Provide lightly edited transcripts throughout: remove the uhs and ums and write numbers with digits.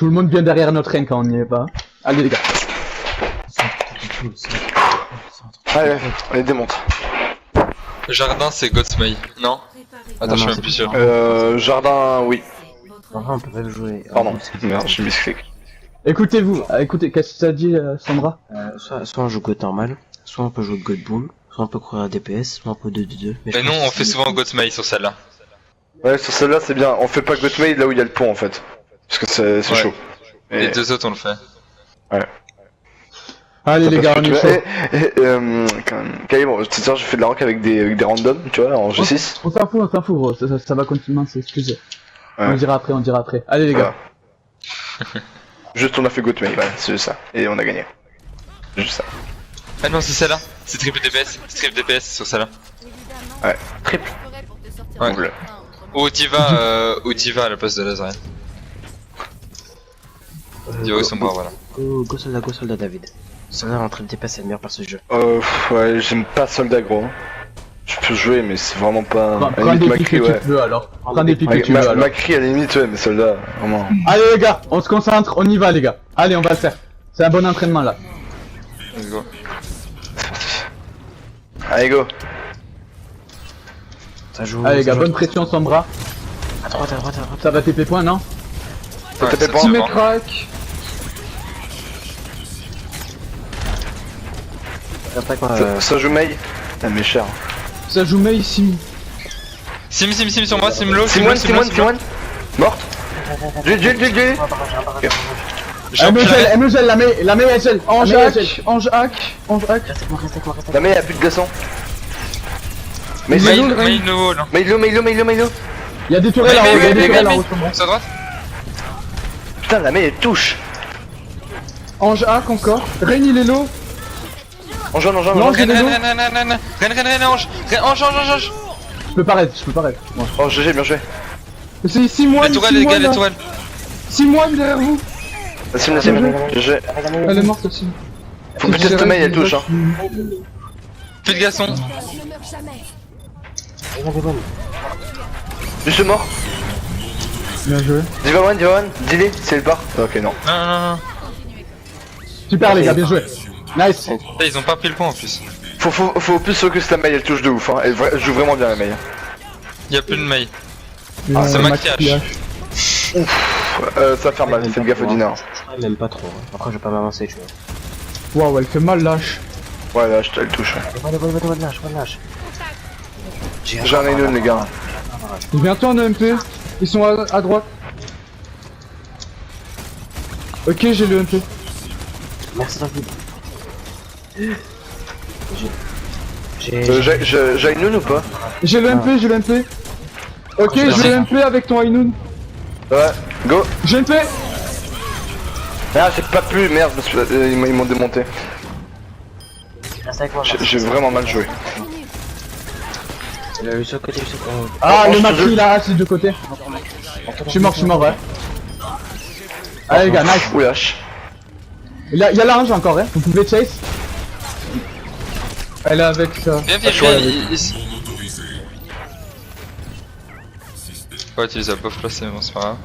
Tout le monde bien derrière notre rein quand on n'y est pas. Allez les gars. Allez, on les démonte. Jardin c'est Godsmay, non? Attends, je suis même plus sûr. Jardin, oui. Enfin, on peut pas le jouer. Pardon, merde, je me suis Écoutez-vous, écoutez, qu'est-ce que ça dit Sandra? Soit on joue God normal, soit on peut jouer God Bull, soit on peut courir à DPS, soit on peut 2-2-2. Mais non, on fait souvent Godsmay sur celle-là. Ouais, sur celle-là c'est bien. On fait pas Gothmade là où il y a le pont en fait. Parce que c'est chaud. Les deux autres on le fait. Ouais. Allez les gars, on est chaud. Carrément, c'est sûr, j'ai fait de la rank avec des randoms, tu vois, en G6. On s'en fout gros, ça va continuer, c'est excusez. Ouais. On dira après. Allez les gars. Juste on a fait Gothmade, ouais, c'est juste ça. Et on a gagné. Juste ça. Ah non, c'est celle-là. C'est triple DPS sur celle-là. Ouais, triple. Ouais. Ou Diva à la place de Lazarine. Diva ou Sombra, voilà. Go soldat David. Soldat en train de dépasser le meilleur par ce jeu. Ouais, j'aime pas soldat gros. Je peux jouer mais c'est vraiment pas... Prends des pics que tu veux alors. Prends des pics que tu veux alors. Macri à la limite ouais mais soldat, vraiment. Allez les gars, on se concentre, on y va les gars. Allez on va le faire. C'est un bon entraînement là. Let's go. Allez go. Ça joue. Allez les gars, bonne pression Sombra. À droite. Ça va TP point non? Ça TP point. Team crack. Ça joue Mei. Ah mais cher. Ça joue Mei ici. Sim sur moi, Sim low. Simone. Morte. Duel. Elle me gèle, la Mei elle gèle. Ange hack. La Mei a plus de glaçons. Mei low. Y'a des tourelles là-haut, C'est à droite. Putain la Mei elle touche. Ange hack encore. Rain il est low. Ange. Ren, Ange. Je peux pas raid. Ouais. Oh GG bien joué. C'est 6 mois. Les tourelles les gars, les tourelles. 6 mois derrière vous. GG. Elle est morte aussi. Faut que cette Mei elle touche hein. Plus de glaçons. Juste mort. Bien joué. Diva one, dis-les, c'est le part. Ok non. Non. Super les gars, bien joué. Nice. Ils ont pas pris le point en plus. Faut plus focus la Mei, elle touche de ouf hein. Elle joue vraiment bien la Mei. Y'a plus de Mei. C'est maquillage. Ça va faire mal, faites gaffe au dîner. Même pas trop. Après je vais pas m'avancer, tu vois. Waouh, elle fait mal lâche. Ouais là, elle touche. Bonne lâche. J'ai un Ainun les gars. Bientôt en MP. Ils sont à droite. Ok, j'ai le MP. Merci David. J'ai Ainun ou pas? J'ai le MP. Ok, j'ai le MP avec ton Ainun. Ouais, go. J'ai MP. Ah j'ai pas pu, merde, parce que ils m'ont démonté. J'ai vraiment mal joué. Ah, le Macri là, c'est de côté. Je suis mort, ouais. Allez les gars, nice. Ouh lâche. Y'a la range encore, hein. Vous pouvez chase. Elle est avec ça. Viens. Ouais, tu les as pas placés, mais bon, c'est pas grave.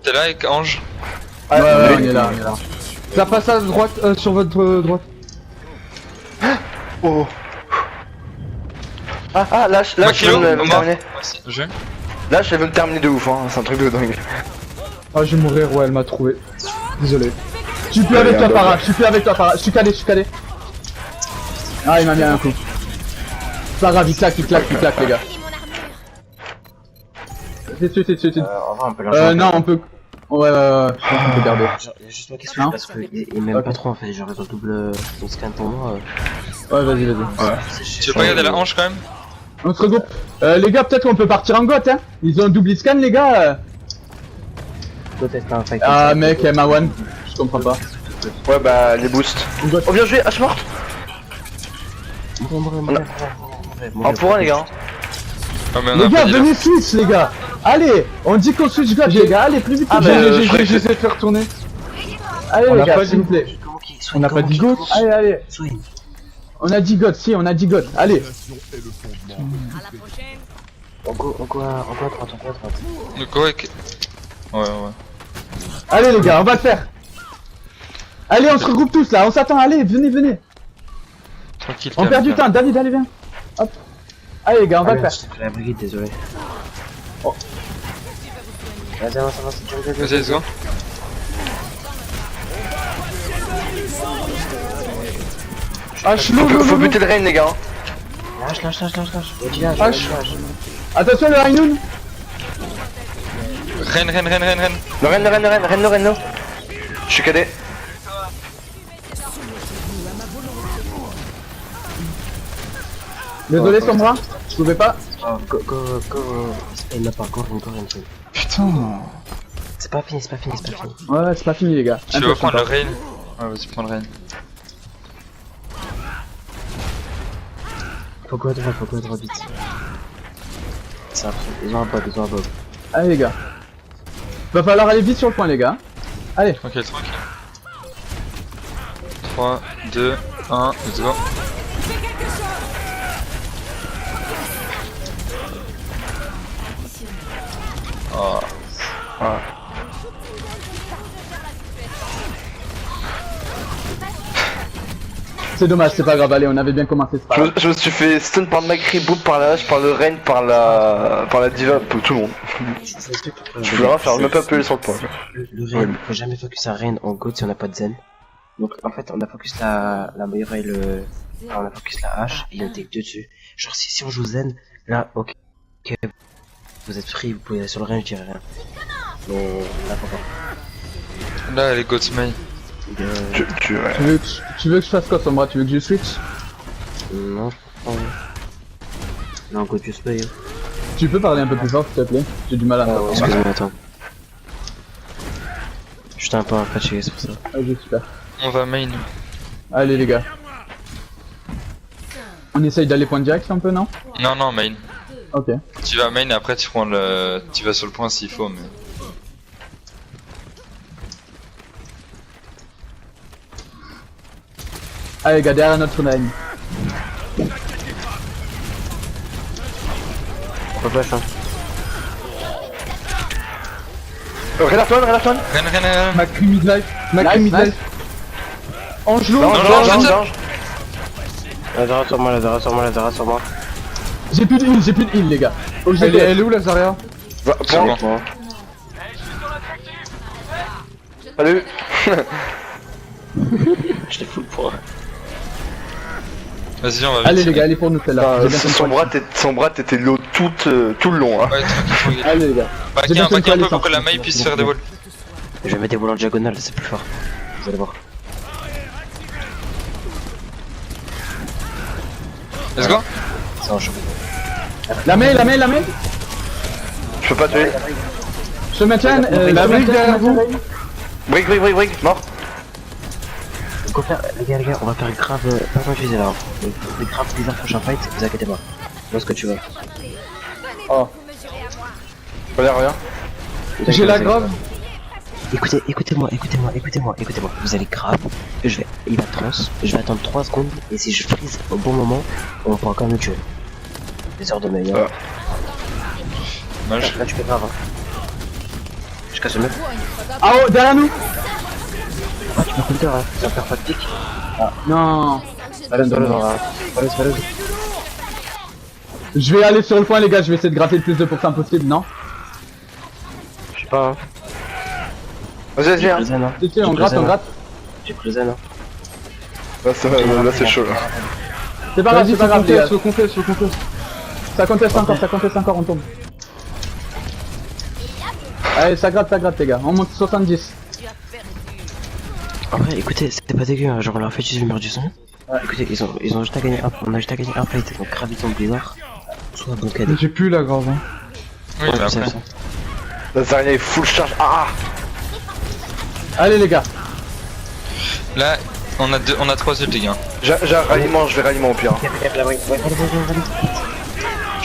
T'es là avec Ange? Ouais, on est là. Ça passe à droite, sur votre droite. Oh. Lâche, elle veut me terminer. Lâche, elle veut me terminer de ouf, hein. C'est un truc de dingue. Ah, je vais mourir, ouais, elle m'a trouvé. Désolé. Je suis plus avec toi, Farah. Je suis calé. Ah, il m'a mis un coup. Pas grave, il claque, les gars. C'est dessus. Non, on peut. Ouais, je pense qu'on peut garder. Y'a juste ma question parce qu'il m'aime pas trop en fait, genre un double scan pour moi. Ouais, vas-y. Ouais. Tu veux pas garder la hanche quand même? On se regroupe. Les gars, peut-être qu'on peut partir en goth, hein. Ils ont un double scan, les gars. Ah, mec, M1, je comprends pas. Ouais, bah, les boosts. Oh, bien joué, H morte. En pour un, les gars. Les gars, venez switch, les gars. Allez, on dit qu'on switch goth, les gars. Allez, plus vite. J'essaie de faire tourner. Allez, les gars, s'il vous plaît. On n'a pas dit goth. Allez. On a dit goth, si, on a dit goth. Allez. On go à droite. Le go avec... Ouais. Allez les gars, on va le faire. Allez, on se regroupe tous là, on s'attend, allez, venez. Tranquille, On perd du temps, David, allez, viens. Hop. Allez les gars, on va le faire. J'ai pris la brigade, désolé. Oh. Vas-y, avance, Vas-y, let's go. Ah, Faut buter le Rein, les gars. Lâche. H. Attention le Rainoun. Ren. Le Rein. Je suis cadet. Désolé Sombra, je pouvais pas. Oh, go. Il n'a pas encore une. Putain. C'est pas fini. Ouais, c'est pas fini les gars. Tu veux prendre le Rain? Ouais, vas-y, prends le Rain. Faut go à droite vite. C'est après, ils ont un bob. Allez les gars. Va falloir aller vite sur le point les gars. Allez. Tranquille. 3, 2, 1, let's go. Oh. Ah. C'est dommage, c'est pas grave, allez, on avait bien commencé, c'est pas grave. Je me suis fait stun par le Macri, boom par la hache, par le Rein, par la Diva, pour tout le monde. Je peux rien faire, même pas appeler sur le point. Le Rein, faut jamais focus un Rein en GOAT si on n'a pas de Zen. Donc en fait, on a focus la Moira et le... Enfin, on a focus la hache et on était que dessus. Genre si on joue Zen, là, ok, vous êtes free, vous pouvez aller sur le Rein, je dirais rien. Mais là, faut pas. Là, les Goats main. Ouais. Tu veux que je fasse quoi Sombra? Tu veux que je switch? Non, je pense pas. Non, GOAT just play. Tu peux parler un peu plus fort s'il te plaît? J'ai du mal à m'entendre. Excuse-moi, attends. J'étais un peu fatigué, c'est pour ça. Vas-y, super. On va main. Allez les gars. On essaye d'aller point direct un peu, non? Non, main. Ok. Tu vas main et après tu prends le... Tu vas sur le point s'il faut, mais... Allez les gars, derrière notre line. Pas flash, hein. Renarton. Ren. Macri midlife. Nice. Angelou. Non. Lazara sur moi. J'ai plus de heal les gars. Elle est où la Zarya? C'est bon. Salut. Je l'ai full pour. Vas-y, on va vite. Allez les gars, allez pour nous celle-là. J'ai bien compris. Son bras t'étais l'eau tout le long, hein. Ouais, tranquille. Allez les gars. Paquet un peu pour que la maille puisse faire des walls. Je vais mettre des volants en diagonale, c'est plus fort. Vous allez voir. Let's go. Ça va, je La main. Je peux pas tuer. Je maintiens, la brique derrière vous. Brick, mort. Les gars, on va faire grave. Pas confuser là. Des grave bizarres prochain fight, vous inquiétez pas. Vois ce que tu veux. Oh. Rien. J'ai la grave. Écoutez-moi. Vous allez grave. Il va trans. Je vais attendre 3 secondes. Et si je freeze au bon moment, on pourra quand même le tuer. Des heures de meilleur. Dommage. Là, tu fais grave. Je casse le mec. Ah oh, derrière nous. Ah, tu m'as coulé, hein. Ça va faire fatigue. Non. Balance. Je vais aller sur le point les gars, je vais essayer de gratter le plus de pourcents possible, non? Je sais pas. Hein. Vas-y, hein. Zen, hein. Si, on gratte. J'ai pris le zen, hein. Là, c'est chaud, là. C'est pas grave, les gars. Faut qu'on fait. Ça conteste encore, on tombe. Allez, ça gratte les gars, on monte 70. En vrai, écoutez, c'était pas dégueu, hein. Genre on leur fait juste le mur du son. Ouais. Écoutez, ils ont juste à gagner on a juste à gagner un fight, donc Graviton Blizzard, soit Bonkade. J'ai plus la grave. Hein. Oui, mais après. La Zarya est full charge. Allez les gars. Là, on a 3 ult les gars. J'ai un ralliement, je vais ralliement au pire.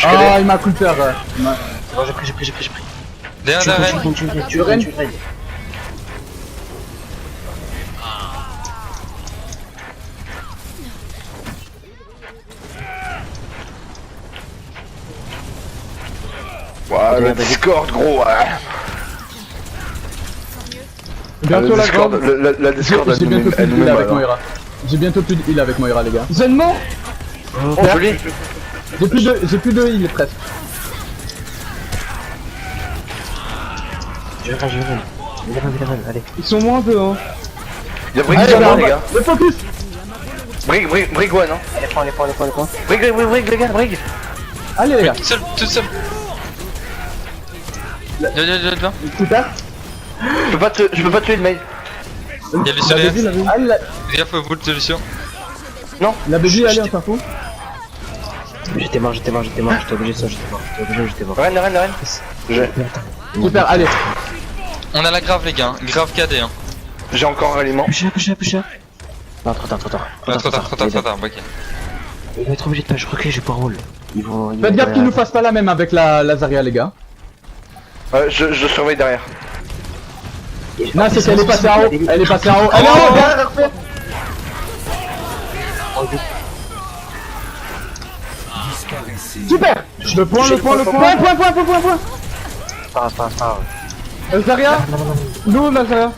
Ah, il m'a coupé. Bon, j'ai pris. Derrière la reine. Tu rennes. Ouais, le Discord, gros, ouais. Bientôt la Discord, grave. la Discord, J'ai bientôt plus elle de nous heal met avec mal. Moira. J'ai bientôt plus de heal avec Moira, les gars. Zen mort. Oh, joli. J'ai plus de heal presque. Je vais. Allez. Ils sont moins peu, hein. Y'a Brig Allez, sur moi, les gars. le focus. Brig one, hein. Allez, prends. Brig, les gars, Brig. Allez, les gars. Tout seul. Viens. Super. Je peux pas tuer le mail. Il y a Lucio La baby, derrière. la baby. Allez, la... Fais gaffe au bout de Lucio. La baby, allez, on s'en fout. J'étais mort, j'étais obligé de ça, j'étais mort. Reine. Super, allez. On a la grave, les gars. Grave KD, hein. J'ai encore un aliment. Push. Non, trop tard. Trop tard, ok. Il va être obligé de pas, je recule, j'ai pas rôle. Ils vont. Faites gaffe qu'ils nous fassent pas la même avec la Zarya, les gars. Je surveille derrière. Non, c'est qu'elle est passée en haut. Elle est passée en haut. Elle est en haut, derrière, refait. Super. Le point. Point. Pas. Zarya. Nous, la Zarya.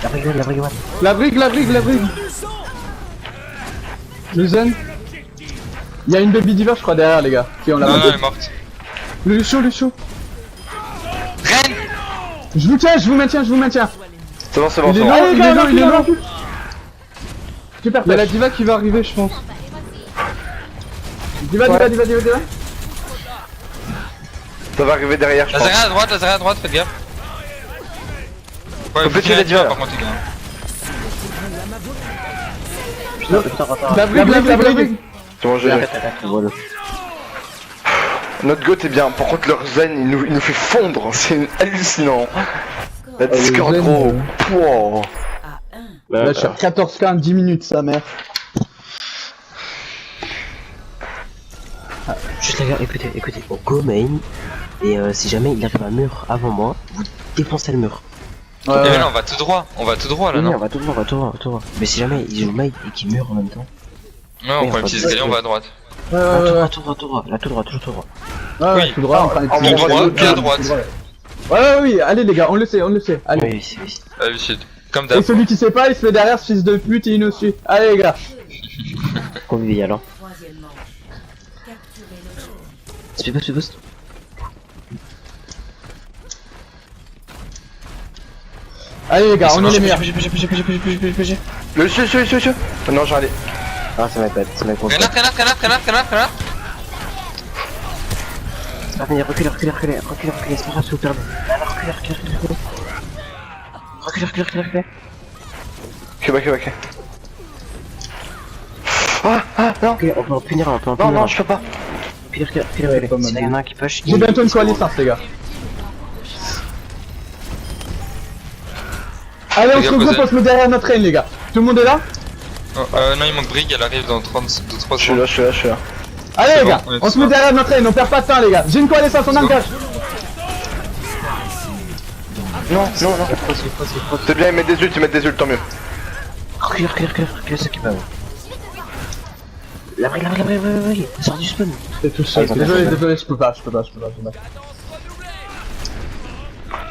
La brigade. La brigue. Le zen. Il y a une baby diva, je crois, derrière, les gars. Qui on l'a Non, pas. elle est morte. Le chaud. Reine. Je vous maintiens. C'est bon. Il est loin, il est loin. Super, il y a la diva qui va arriver, je pense. Diva. Ça va arriver derrière, je La pense. Zarya à droite, faites gaffe. Ouais, Faut tuer la diva, là. par contre, les gars. La brigue. C'est bon, j'ai. Notre goat est bien, par contre leur zen il nous fait fondre, c'est hallucinant. La Discord zen, gros. Wow. Là, je suis à 14k en 10 minutes, sa mère. Juste les gars, écoutez, on go main, et si jamais il arrive à un mur avant moi, vous défoncez le mur. Mais là, on va tout droit là, Oui, non? on va tout droit. Mais si jamais il joue main et qu'il meurt en même temps. Ouais, on prend une petite escalier, on va à droite. Ouais, Tout droit, toujours tout droit. Oui. tout droit, on prend les En petits- droit, puis à droite. Oui, allez les gars, on le sait. Allez. Oui. Allez, shit. Comme Et d'hab. celui qui sait pas, il se fait derrière, ce fils de pute, et il nous suit. Allez les gars. Convivial alors. Speed boost. Allez les gars, on est les meilleurs. Le monsieur. Non, j'ai allé. Ah, ça m'a pas, Canard. Ah, mais reculez, c'est pas grave, si vous perdez. Reculez. Ok. Ah, non. Ok, on peut en punir. Non, je peux pas. Reculez. pas S'il mal. y en a un qui push, J'ai bientôt une coalition, les gars. Allez, on Les se gars, regroupe, posez. on se met derrière notre reine les gars. Tout le monde est là? Oh, non, il manque Brig, elle arrive dans 3 Je suis là. Allez C'est les gars, bon, on est on se tous met là. derrière notre reine, on perd pas de temps les gars. J'ai une coalition, on engage. Non. C'est bien, ils mettent des ults, tant mieux. Reculez, ceux qui peuvent. La brigue, sors du spawn. C'est tout seul. Ah, Désolé, je peux pas.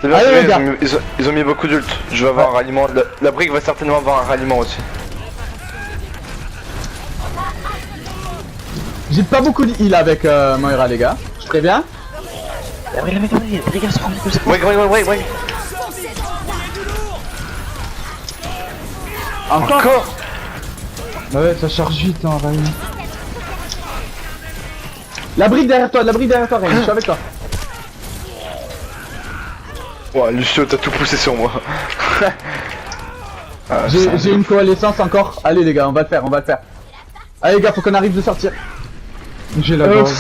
C'est bien, Allez, c'est les bien, gars. ils ont mis beaucoup d'ults. Je vais avoir un ralliement. La brique va certainement avoir un ralliement aussi. J'ai pas beaucoup de heal avec Moira les gars. Je préviens. La brigue, se prend comme ça. Ouais. Encore. Ouais, ça charge vite hein, Ryan. La brique derrière toi, Ryan, je suis avec toi. Ouais, Lucio, t'as tout poussé sur moi. Ah, J'ai une coalescence encore. Allez les gars, on va le faire. Allez les gars, faut qu'on arrive de sortir. J'ai la gorge.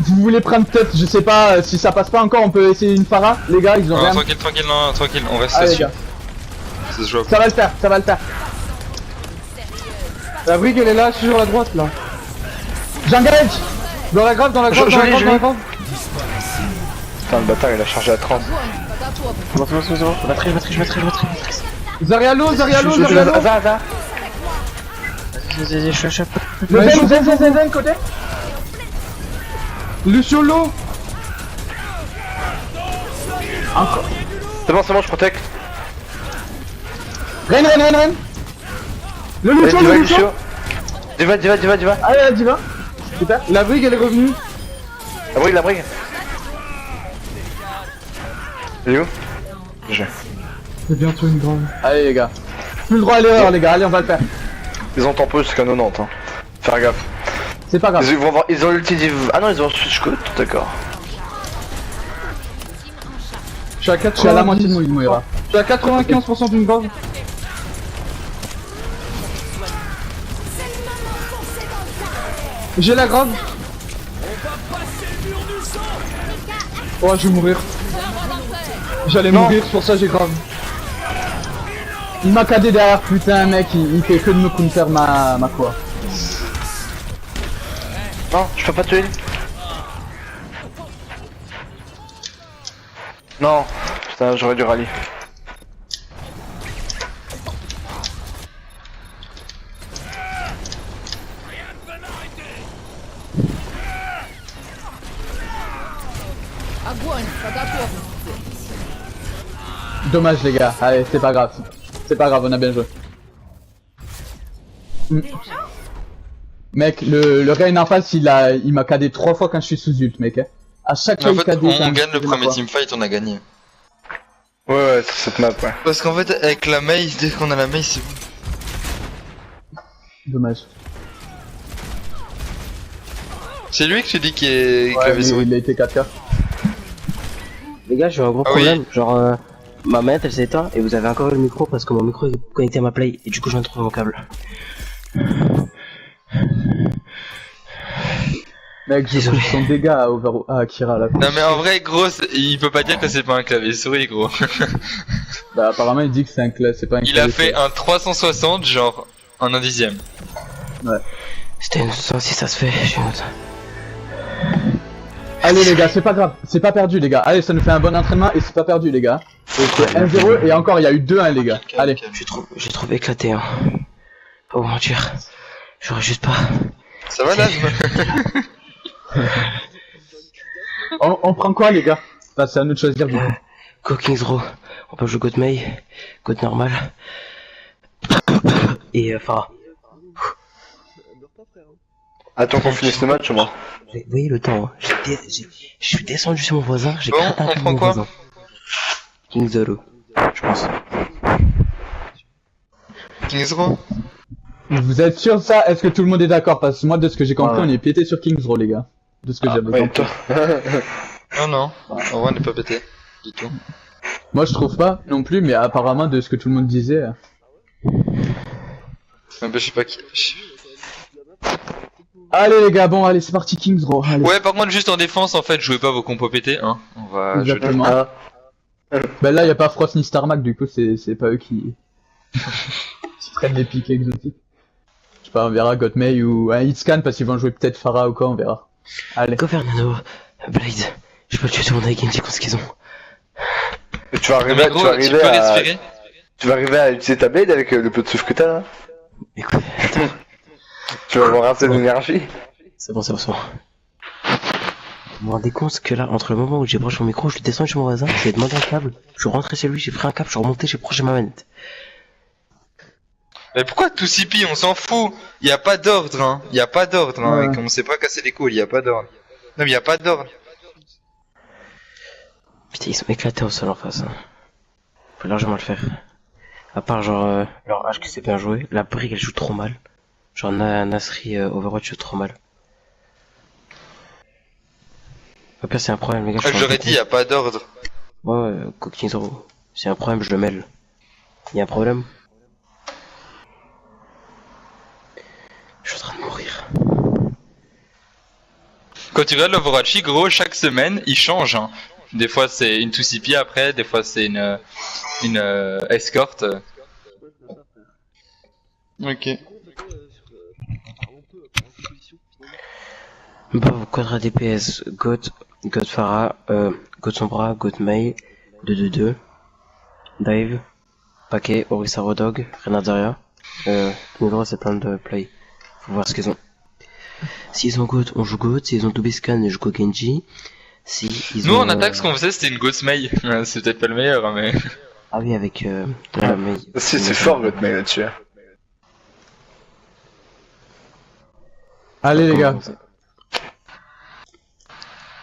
Vous voulez prendre peut-être, je sais pas, si ça passe pas encore, on peut essayer une Pharah. Les gars, ils ont rien. Tranquille, on reste Allez les dessus. gars, Ça se joue. ça va le faire. La brigue elle est là, sur la droite là. J'engage. Dans la grave. Putain, le bâtard, il a chargé à 30. Matrice. Zarya low. Zaza. Vas-y, je suis Le zen, côté. Lucio low. C'est bon, je protect. Ren. Le Lucio, Allez, le Lucio. Diva. Allez, Diva. Super. La brigue elle est revenue. La brigue. Il est où? J'ai. C'est bientôt une grande. Allez les gars. Plus le droit à l'erreur les gars, allez on va le faire. Ils ont tempo jusqu'à 90 hein. Faire gaffe. C'est pas grave. Ils ont l'ulti div... Ah non ils ont switch code, d'accord. Je suis à Je suis à la moitié de mon Moira. Je suis à 95% d'une grande. J'ai la grave. Oh je vais mourir. J'allais mourir, c'est pour ça j'ai grave. Il m'a cadé derrière, putain mec, il fait que de me counter ma quoi. Non, je peux pas tuer. Non, putain j'aurais dû rallye. Dommage les gars, allez c'est pas grave. C'est pas grave, on a bien joué. Mec, le Rein en face il m'a cadé 3 fois quand je suis sous ult mec. Hein. À chaque fois En il fait, cadé. on gagne le premier teamfight, on a gagné. Ouais, c'est cette map, ouais. Parce qu'en fait, avec la maze, dès qu'on a la maze, c'est bon. Dommage. C'est lui que tu dis qui est Ouais, clavier souris. il a été 4K. Les gars, j'ai un gros Ah oui. problème. Genre, ma manette elle s'est éteinte et vous avez encore eu le micro parce que mon micro est connecté à ma play et du coup je viens de trouver mon câble. Mec, j'ai Désolé. son dégât à Akira là. Non mais en vrai, gros, il peut pas dire que c'est pas un clavier souris, gros. Bah apparemment il dit que c'est un c'est pas un Il a clavier, fait un 360, genre, en un dixième. C'était une 66, ça se fait. J'ai une autre. Allez les gars, c'est pas grave, c'est pas perdu les gars. Allez, ça nous fait un bon entraînement et c'est pas perdu les gars. C'est 1-0 et encore il y a eu 2-1 les gars. Allez. J'ai trouvé éclaté, hein. Pas vous mentir. J'aurais juste pas. Ça va là On prend quoi les gars? Bah c'est à nous de choisir du coup. Go Kings Row. On peut jouer God May, God normal. Et Farah. Attends qu'on finisse le match moi. Vous voyez le temps, hein. Je suis descendu sur mon voisin, j'ai Bon, craqué un on câble prend mon quoi voisin. King Zolo, je pense. Kings Row. Vous êtes sûr de ça? Est-ce que tout le monde est d'accord? Parce que moi de ce que j'ai compris Ouais. on est pété sur Kings Row les gars. De ce que j'avais Ouais, compris. Non, non. En vrai, on n'est pas pété. Du tout. Moi je trouve pas non plus mais apparemment de ce que tout le monde disait. Mais bah, je sais pas qui. Allez les gars, bon allez c'est parti Kings Row. Allez. Ouais, par contre, juste en défense, en fait, jouez pas vos compos pétés, hein. On va. Exactement. Ah. Bah là y a pas Frost ni Starmac du coup c'est pas eux qui prennent les piques exotiques. Je sais pas, on verra Gotmei ou un Hitscan parce qu'ils vont jouer peut-être Farah ou quoi, on verra. Allez. Go Fernando, Blade, je peux le tuer tout le monde avec Genji contre ce qu'ils ont. Et tu vas Mais arriver, gros, tu peux respirer. tu vas arriver à utiliser ta blade avec le peu de souffle que t'as là. Écoute, attends, Tu vas avoir assez d'énergie. c'est bon. Vous vous rendez compte que là, entre le moment où j'ai branché mon micro, je suis descendu chez mon voisin, j'ai demandé un câble, je suis rentré chez lui, j'ai pris un câble, je suis remonté, j'ai branché ma manette. Mais pourquoi tout CP, on s'en fout. Y a pas d'ordre, hein. Y a pas d'ordre, hein. Ouais. Et qu'on sait pas casser les couilles, y a pas d'ordre. Non, mais y a pas d'ordre. Putain, ils sont éclatés au sol en face. Hein. Faut largement le faire. À part genre leur H qui s'est bien joué, la brigue elle joue trop mal. Genre Nasri Overwatch joue trop mal. Au pire c'est un problème les gars. Je leur ai dit, y a pas d'ordre. Ouais, Cooking Zero. C'est un problème, je le mêle. Y a un problème? Je suis en train de mourir. Quand tu regardes l'Overwatch, gros, chaque semaine, il change, hein. Des fois c'est une 2CP après, des fois c'est une escorte. Ok. Bah, quadra DPS, God Farah, God Sombra, God May, 2-2-2, Dive, Paquet, Orisa Rodog, Renazaria, Nidro c'est plein de play. Faut voir ce qu'ils ont. S'ils ont God, on joue God, s'ils ont Dubiscan, je joue Genji, Si ils Nous ont, en attaque, ce qu'on faisait c'était une Godsmail. C'est peut-être pas le meilleur, hein, mais. Ah oui, avec mais... Si, c'est fort votre mail là-dessus. Allez les gars.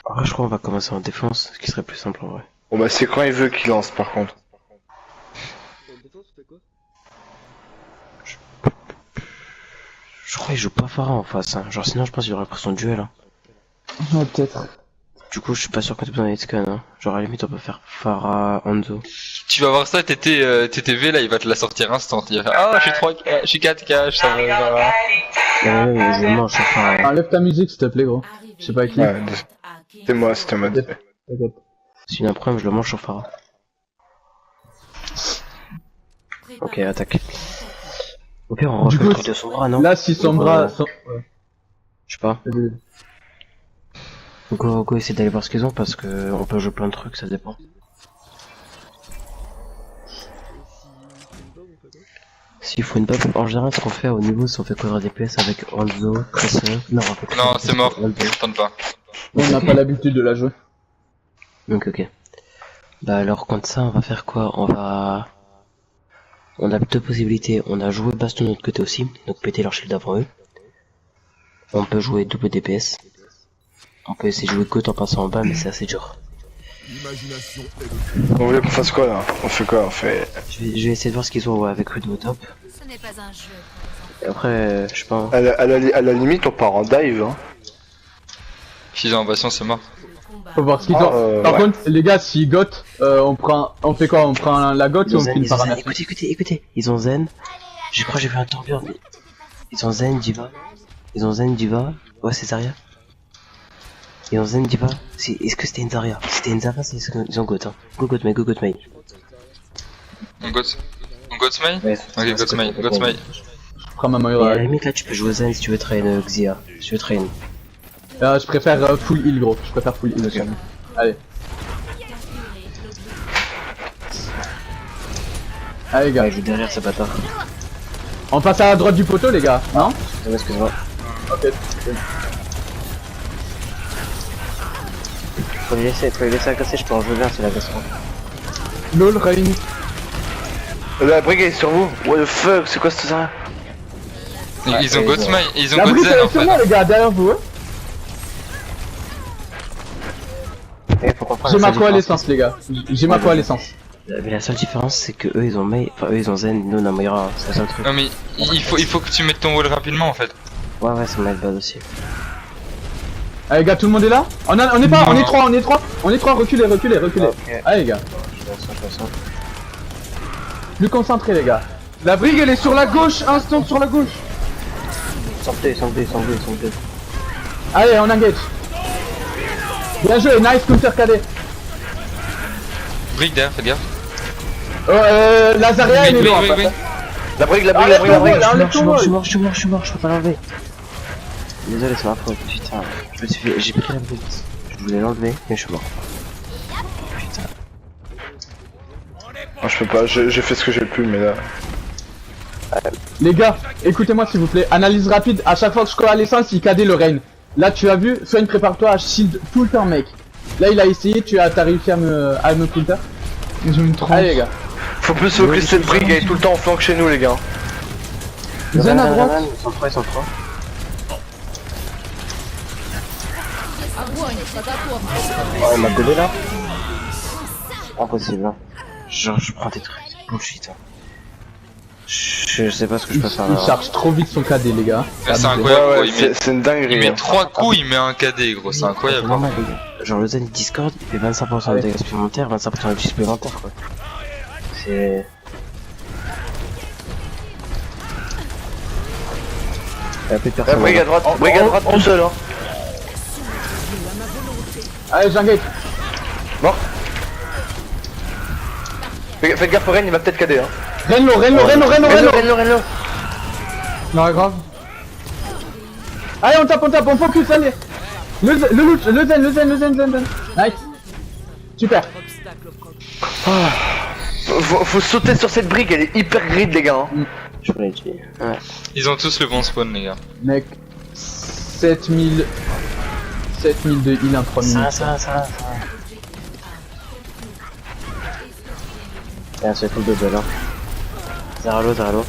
En vrai, je crois qu'on va commencer en défense, ce qui serait plus simple en vrai. Bon bah c'est quand il veut qu'il lance par contre. Je crois qu'il joue pas Pharah en face, hein. Genre sinon je pense qu'il aurait pris son duel. Hein. Ouais, peut-être. Du coup, je suis pas sûr qu'on ait besoin d'un hitscan. Hein. Genre à la limite, on peut faire Pharah, Hanzo. Tu vas voir ça, TTV là, il va te la sortir instant. Il va faire ah, je suis 3K, je suis 4K, ça va. Ouais, je le mange sur Pharah. Enlève ta musique s'il te plaît gros. Je sais pas qui. Ouais, c'était moi, c'était en mode. T'inquiète. C'est une problème, je le mange sur Pharah. Ok, attaque. Au pire, on refait le truc de son bras, non? Là si son bras... son- Je sais pas. Go, essayer d'aller voir ce qu'ils ont parce que on peut jouer plein de trucs, ça dépend. S'il faut une buff, en général, ce qu'on fait au niveau, c'est on fait courir des PS avec Hanzo, Tracer. Non, C'est mort, je tente pas. On n'a pas l'habitude de la jouer. Donc, ok. Bah, alors, contre ça, on va faire quoi? On a deux possibilités. On a joué baston de notre côté aussi, donc péter leur shield avant eux. On peut jouer double DPS. On peut essayer de jouer côte en passant en bas, mais c'est assez dur. On voulait qu'on fasse quoi là? On fait quoi? On fait. Je vais essayer de voir ce qu'ils ont avec Rude au top. Ce n'est pas un jeu. Et après, je sais pas. À la limite, on part en dive. Hein. S'ils ont invasion, c'est mort. Faut voir ce qu'ils ont. Par contre les gars si got, on fait quoi? On prend la got ou on fait une paramètre? Écoutez, ils ont Zen. Je crois que j'ai vu un tourbillon, mais... Ils ont Zen, Diva. Ouais, c'est Zarya. Ils ont Zen, Diva. Est-ce que c'était une Zarya? Si c'était une Zarya, c'est ils ont Got, hein. Go Got May. On Godsmail? Ouais, Ok, Godsmail. Je prends ma Et à la Moira. limite, là, tu peux jouer Zen si tu veux train Xia. Si tu veux train. Je préfère full heal gros. Je préfère full heal. Ok. Allez. Allez les gars. Ouais, je joue derrière ce bâtard. On passe à la droite du poteau les gars, non? Excuse-moi. Ok. Faut les laisser agresser, je peux en jouer bien, c'est l'agression. LOL Rain. La brigue est sur vous. What the fuck, c'est quoi cette ça? Ils ont Godsmail, ils ont La brique Godzen elle en est sur fait. moi les gars, derrière vous hein. Faut comprendre J'ai la ma seule coalescence les gars. J'ai ma coalescence. Mais la seule différence, c'est que eux ils ont Mei, enfin eux ils ont Zen, nous on a Moira, c'est le seul truc. Non mais il faut que tu mettes ton wall rapidement en fait. Ouais, c'est ma base aussi. Allez les gars, tout le monde est là? On est pas, on est trois, reculez. Allez les gars, Je sens. plus concentrés les gars. La brigue elle est sur la gauche, instant sur la gauche. Sortez. Allez, on engage. Bien joué, nice counter KD. Brick derrière, faites gaffe. La Zarya elle est loin. Oui. La brigue. Enlève ton wall. Je suis mort, je peux pas l'enlever. Désolé, c'est ma faute, putain. J'ai pris la brique. Je voulais l'enlever, mais je suis mort. Putain. Non, je peux pas, j'ai fait ce que j'ai pu, mais là. Les gars, écoutez-moi s'il vous plaît, analyse rapide, à chaque fois que je coalescence, il KD le rain. Là tu as vu, Soigne prépare-toi à shield tout le temps mec. Là il a essayé, t'as réussi à me counter. Ils ont une tranche. Allez les gars. Faut plus focus cette brigue, elle est tout le temps en flanc chez nous, les gars. Zen à droite. Ils sont trois. Oh, il m'a collé là. Impossible. Hein. Genre, je prends des trucs. Bullshit. Hein. Je sais pas ce que je peux faire Il là. charge trop vite son KD les gars. C'est Ouais, incroyable gros, c'est une il dinguerie. met Hein. 3 coups, il met un KD gros, c'est incroyable. C'est normal, les gars. Genre, le Zen Discord, il fait 25% de dégâts supplémentaires, 25% de vie supplémentaire quoi. C'est. Il y a plus de personne. Brigue à droite, tout seul. Hein. Allez j'engage. Mort. Faites gaffe au Ren, il va peut-être KD. Hein. Renlo. Non, grave. Allez on tape, on focus, allez. Le zen. Nice. Super. Faut sauter sur cette brique, elle est hyper grid, les gars. Hein. Je peux l'utiliser. Ouais. Ils ont tous le bon spawn les gars. Mec, 7000... 7000 de heal en 3 minutes. Ça. Tiens, c'est tout double là. Zaralo.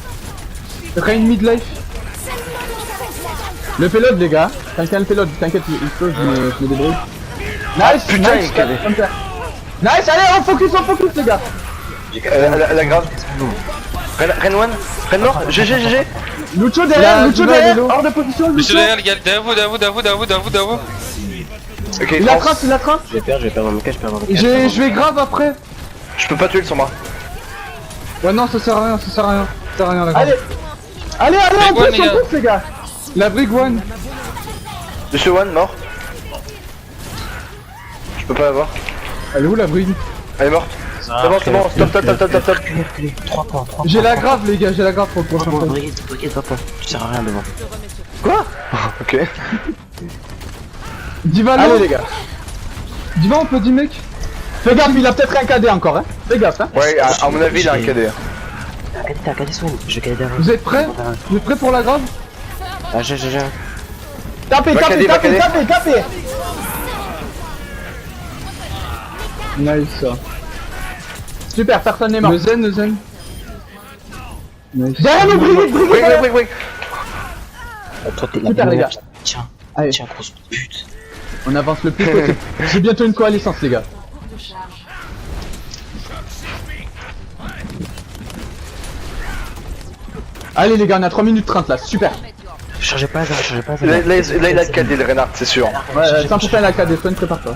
Rain midlife. Le payload les gars. Quelqu'un le payload, t'inquiète, il faut, je me débrouille. Nice, putain, nice, il calait. comme ça. Nice, allez, on focus les gars. La grave. Ren one. Ren mort. GG. Lucho derrière, hors de position, Monsieur Lucho. derrière, les gars, derrière vous. Ok, Il la France. trace. Je vais perdre mon cache, Je vais grave après. Je peux pas tuer le Sombra. Ouais, non, ça sert à rien, la Allez, on Brig one, pousse les gars. La Brig One. Monsieur One mort. Je peux pas la voir. Elle est où la Brig? Elle est morte. C'est bon, stop. 3 points. J'ai la grave, les gars, j'ai la grave pour le prochain fight. Brigade, 3 points. Tu sers à rien devant. Quoi? Ok. Diva, Allez les gars. Diva, on peut dire mec. Fais gaffe, il a peut-être un KD encore, hein. Fais gaffe, hein. Ouais, à mon avis, il a un KD. T'as un cadet Swan. Je vais cadet derrière. Vous êtes prêts? Vous êtes prêts pour la grave? Ah, j'ai. Tapez. Nice ça. Super, personne n'est mort. Le zen. Nice. Derrière nous, brigade. Brig. Toi, t'es Super, les gars. Tiens, Allez, grosse pute. on avance le plus possible. J'ai bientôt une coalescence les gars. Allez les gars, on a 3 minutes 30 là, super. Chargez pas. Là, il a le KD, le Reinhardt, c'est sûr. Ouais, 100% la KD, Swan, prépare-toi.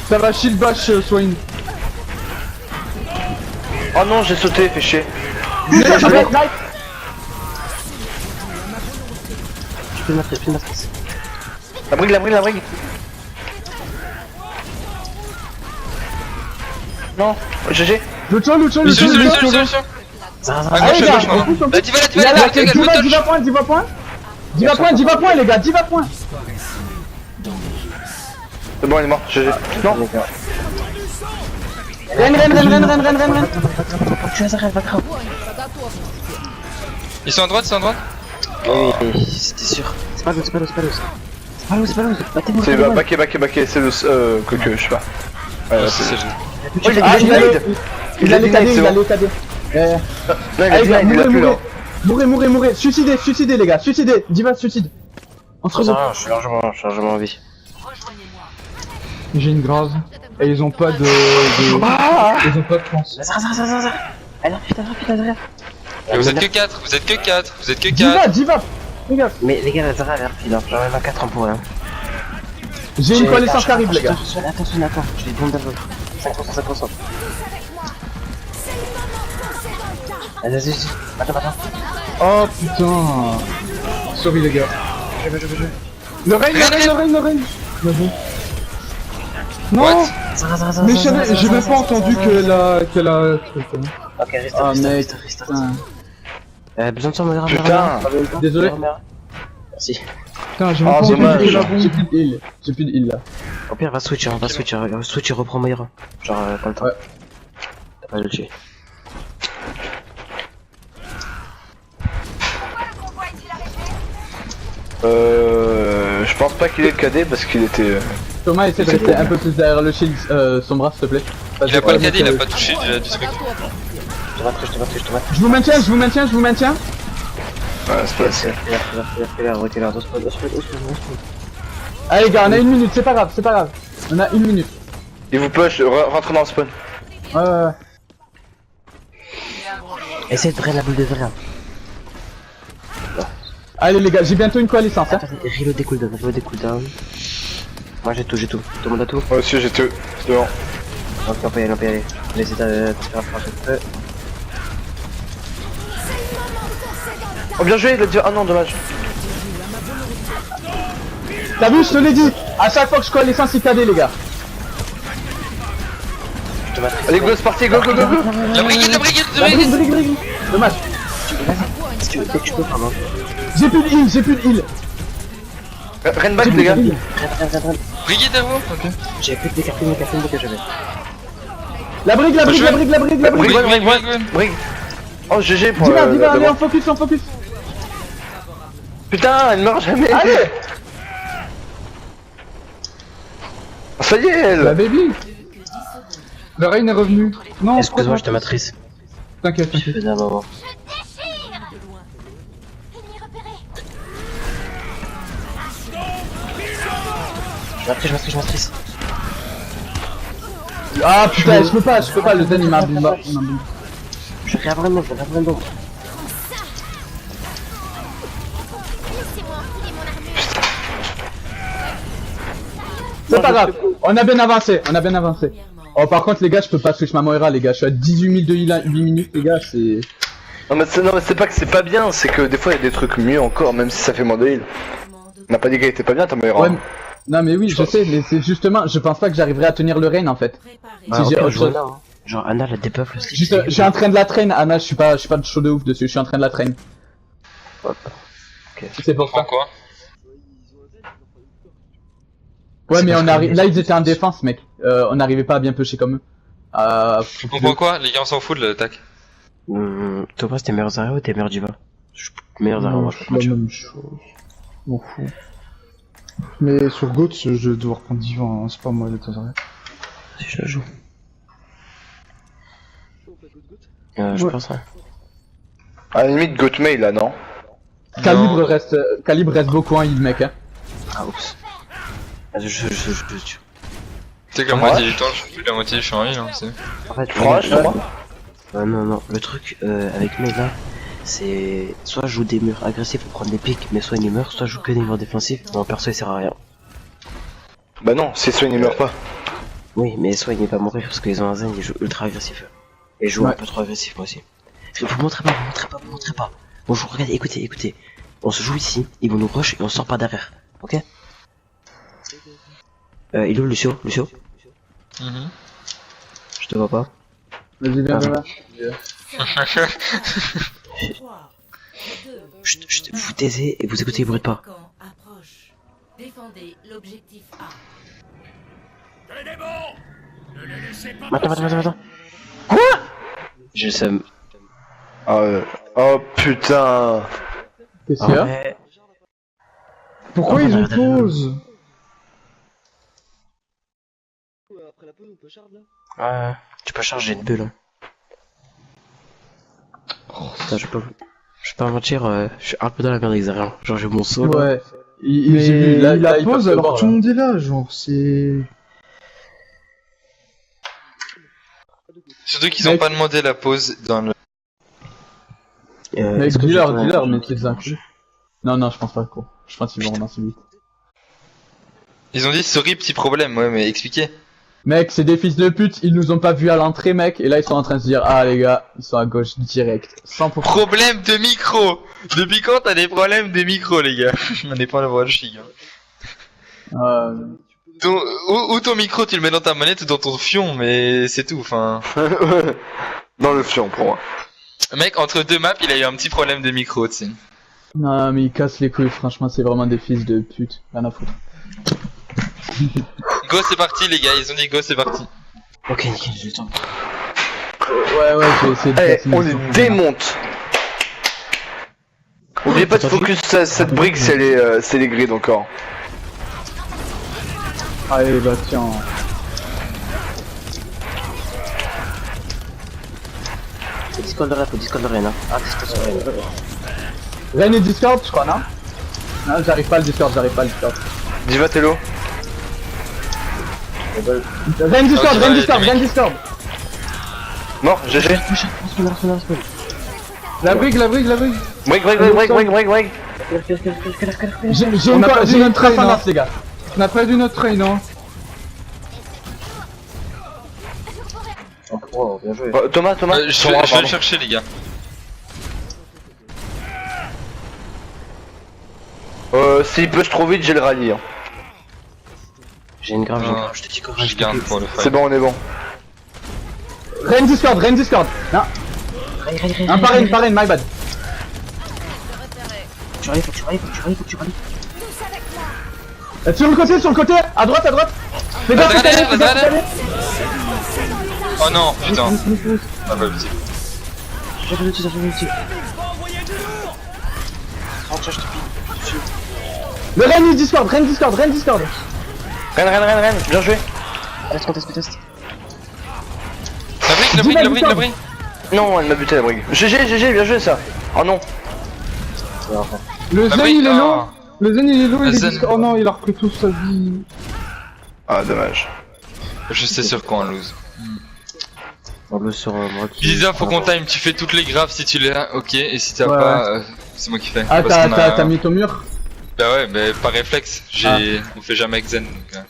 Ça va shield bash Swain. Oh non, j'ai sauté, fait chier. Nice. Je peux le mettre. La Brig. Non, GG. Lucho. Solution. Allez les gars, on pousse. La diva, Il y a là, diva point. Les gars, diva point. C'est bon, il est mort, GG. Non. Ren. Tu as Zarel, va grave. Ils sont à droite. Oui, c'était sûr. C'est pas l'eau. Battez-vous. C'est backé, c'est le. Que je sais pas. C'est Oh, il a les denied, KD, c'est il a bon. les KD. Non, il a Allez gars, denied, il a plus là. mourrez. Suicidez les gars, Diva suicide. On se retrouve. Je suis largement en vie. J'ai une grave. Et ils ont pas de... Ils ont pas de chance. Zara. Allez, putain, derrière. Vous êtes que 4. Diva. Les gars, Mais les gars, la Zara, il en a 4 en pour rien. j'ai une coalescence qui arrive les gars. Attends, je vais bombe d'aveugle. 5%. Vas-y. Attends. Oh putain. Sorry les gars. Le rain. Bien joué. Non. What? Mais j'ai même pas entendu qu'elle a... Ok, reste. Ah mec, Besoin de son modérateur. Putain. Désolé. Merci. Putain, j'ai même pas Ah, entendu dommage. que la bombe... J'ai plus de heal là. Au pire, va switch et reprend Moira. Genre, pas le temps. Ouais. T'as pas de le tuer. Je pense pas qu'il ait le KD parce qu'il était. Thomas, essaie de rester un peu plus derrière le shield, Sombra s'il te plaît. Il a pas le KD, il a pas touché du truc. Je te bats. Je vous maintiens. Ouais, c'est pas assez. Reculez, Allez les gars, on a 1 minute, c'est pas grave. On a 1 minute. Il vous push, rentre dans le spawn. Ouais. Essaye de drainer la boule de verre. Allez les gars, j'ai bientôt une coalescence hein. Reload des cooldowns. Moi j'ai tout. Tout le monde a tout. Moi aussi j'ai tout. C'est bon. Ok, on peut y aller. Je vais essayer de te faire approcher un peu. Oh bien joué, il a dit. Ah non, dommage. T'as vu, je te l'ai dit. À chaque fois que je coalescence, il KD les gars. Allez, go, c'est parti, go. La brigade. Brig. Dommage. Si tu veux, tu peux, pardon. J'ai plus de heal. Ren back, les gars. Rentre. Brigade à vous. Ok. J'ai plus de cartines que j'avais. La brig. Brig. Oh, GG pour Diva, la allez, demande. on focus. Putain, elle meurt jamais. Allez. Ça y est, La elle. baby. Le Rain est revenu. Non, Excuse-moi, je te matrice. T'inquiète, Je t'inquiète. faisais un moment. Je matrice. Ah putain, je peux pas, le zen il m'a bimba. Je regarde vraiment. C'est pas grave, on a bien avancé. Oh par contre les gars, je peux pas switch ma Moira les gars, je suis à 18 000 de heal à 8 minutes les gars, c'est... Non mais c'est pas que c'est pas bien, c'est que des fois il y a des trucs mieux encore, même si ça fait moins de heal. On n'a pas dit qu'elle était pas bien ta meilleure. Ouais, non mais oui, je sais, mais c'est justement, je pense pas que j'arriverai à tenir le rain en fait. Bah, Si j'ai autre je chose. vois là, hein. Genre Anna la débuff le slip. Juste, je suis en train de la train, Anna, je suis pas chaud de ouf dessus, je suis en train de la train. Ok. C'est pour ça. Pourquoi? Ouais mais parce on que arrive, les- là ils étaient en défense mec, on n'arrivait pas à bien pusher comme eux. Tu comprends quoi? Les gars, on s'en fout de l'attaque. Thomas, t'es meilleur Zarya ou t'es meilleur Diva? Meilleur Zarya, moi je peux la pas te même chose. M'en fous. Mais sur Goats, je vais devoir prendre Divan, hein. C'est pas moi les Tazarets. si je la joue. Je Ouais. pense, hein. À la limite Goatmail là, non? Calibre reste beaucoup en heal mec hein. Ah, oups. Ah, je Tu sais que la Ouais. moitié du temps, je suis plus la moitié, je suis en heal, hein, c'est... En fait, Franche, le- moi non, le truc avec Mei là, c'est soit je joue des murs agressifs pour prendre des pics, mais soit il meurt, soit je joue que des murs défensifs, mon perso il sert à rien. Bah non, c'est Swain il meurt pas. Oui, mais soit il n'est pas mourir parce qu'ils ont un zen, ils jouent ultra agressif. Et je joue Ouais. un peu trop agressif moi aussi. Vous montrez pas. Bon, je vous regarde, écoutez. On se joue ici, ils vont nous rush et on sort pas derrière. Ok? Il est où Lucio? Mhm. Je te vois pas. Vas-y viens, viens. Chut, vous taisez et vous écoutez, vous pas. Camp approche. Défendez l'objectif A. Attends. Quoi? J'ai le seum. Oh putain. Qu'est-ce qu'il y a? Ouais. Pourquoi Oh, ils ont arrête, arrête. pause? Ouais. Tu peux charger une bulle. Hein. Putain, je vais pas mentir, je suis un peu dans la merde avec Zarya. Genre j'ai mon saut là. Ouais. Mais J'ai vu, là, il là, a ils pause peuvent alors voir, tout le là. monde est là, genre c'est... Surtout qu'ils ont Mec. pas demandé la pause dans le... Mec, est-ce que dis-leur, j'ai- dis-leur, mais qu'ils incluent. Non, je pense pas quoi. Je pense qu'ils vont relancer vite. Ils ont dit sorry, petit problème, ouais, mais expliquez. Mec, c'est des fils de pute, ils nous ont pas vus à l'entrée, mec, et là ils sont en train de se dire, ah les gars, ils sont à gauche direct. 100%. Problème de micro! Depuis quand t'as des problèmes de micro, les gars? On n'est pas le voir le chig. Ou ton micro, tu le mets dans ta manette ou dans ton fion, mais c'est tout, enfin... Dans le fion pour moi. Mec, entre deux maps, il a eu un petit problème de micro, tu sais. Non, mais ils cassent les couilles, franchement, c'est vraiment des fils de pute. Rien à foutre. Go, c'est parti, les gars, ils ont dit go, c'est parti. Ok, nickel, j'ai le temps. Ouais, j'ai essayé de Allez, passer on mes les tours. démonte. N'oubliez pas de focus cette brique, c'est les grids encore. Allez, bah tiens. Faut Discord de Rennes, hein. Ah, Discord de Rennes. Ren et Discord, je crois, non? Non, j'arrive pas à le Discord. Diva Tello. Ren Discord, Ah, ok, Ren Discord. Mort, GG. La brique. Break. J'ai On a pas dit une notre trace train, en non. as, les gars. On a perdu notre train, non? Oh, bien joué. Thomas, Je vais le chercher, les gars. S'il peut trop vite, j'ai le rallye. Hein. J'ai une grave, Non, je te dis Je garde pour le C'est fight. bon, on est bon. Ren Discord. Non, un par une, my bad. Tu rallies. Sur le côté, à droite. Fais gaffe, Vas-y, fais vas-y, gaffe. vas-y. Oh non, putain. Ah bah petit. J'avais le dessus. Oh, tiens, je te pique. Le Ren il Discord, Ren Discord. Ren, bien joué. Contest. La brique. Non, elle m'a buté la brigue. GG, bien joué ça. Oh non. Le La Zen brique, il est low. ah. Le Zen il est low, Le il est Zen. Discord. Oh non, il a repris toute sa vie. Ah, dommage. Je sais sur quoi on lose. On le sur moi qui. Lisa, faut qu'on time, tu fais toutes les graves si tu l'as, ok, et si t'as Ouais, pas, c'est moi qui fais. Ah, Parce qu'on a- t'as mis ton mur? Bah ouais, mais par réflexe, on fait jamais avec Zen. Donc,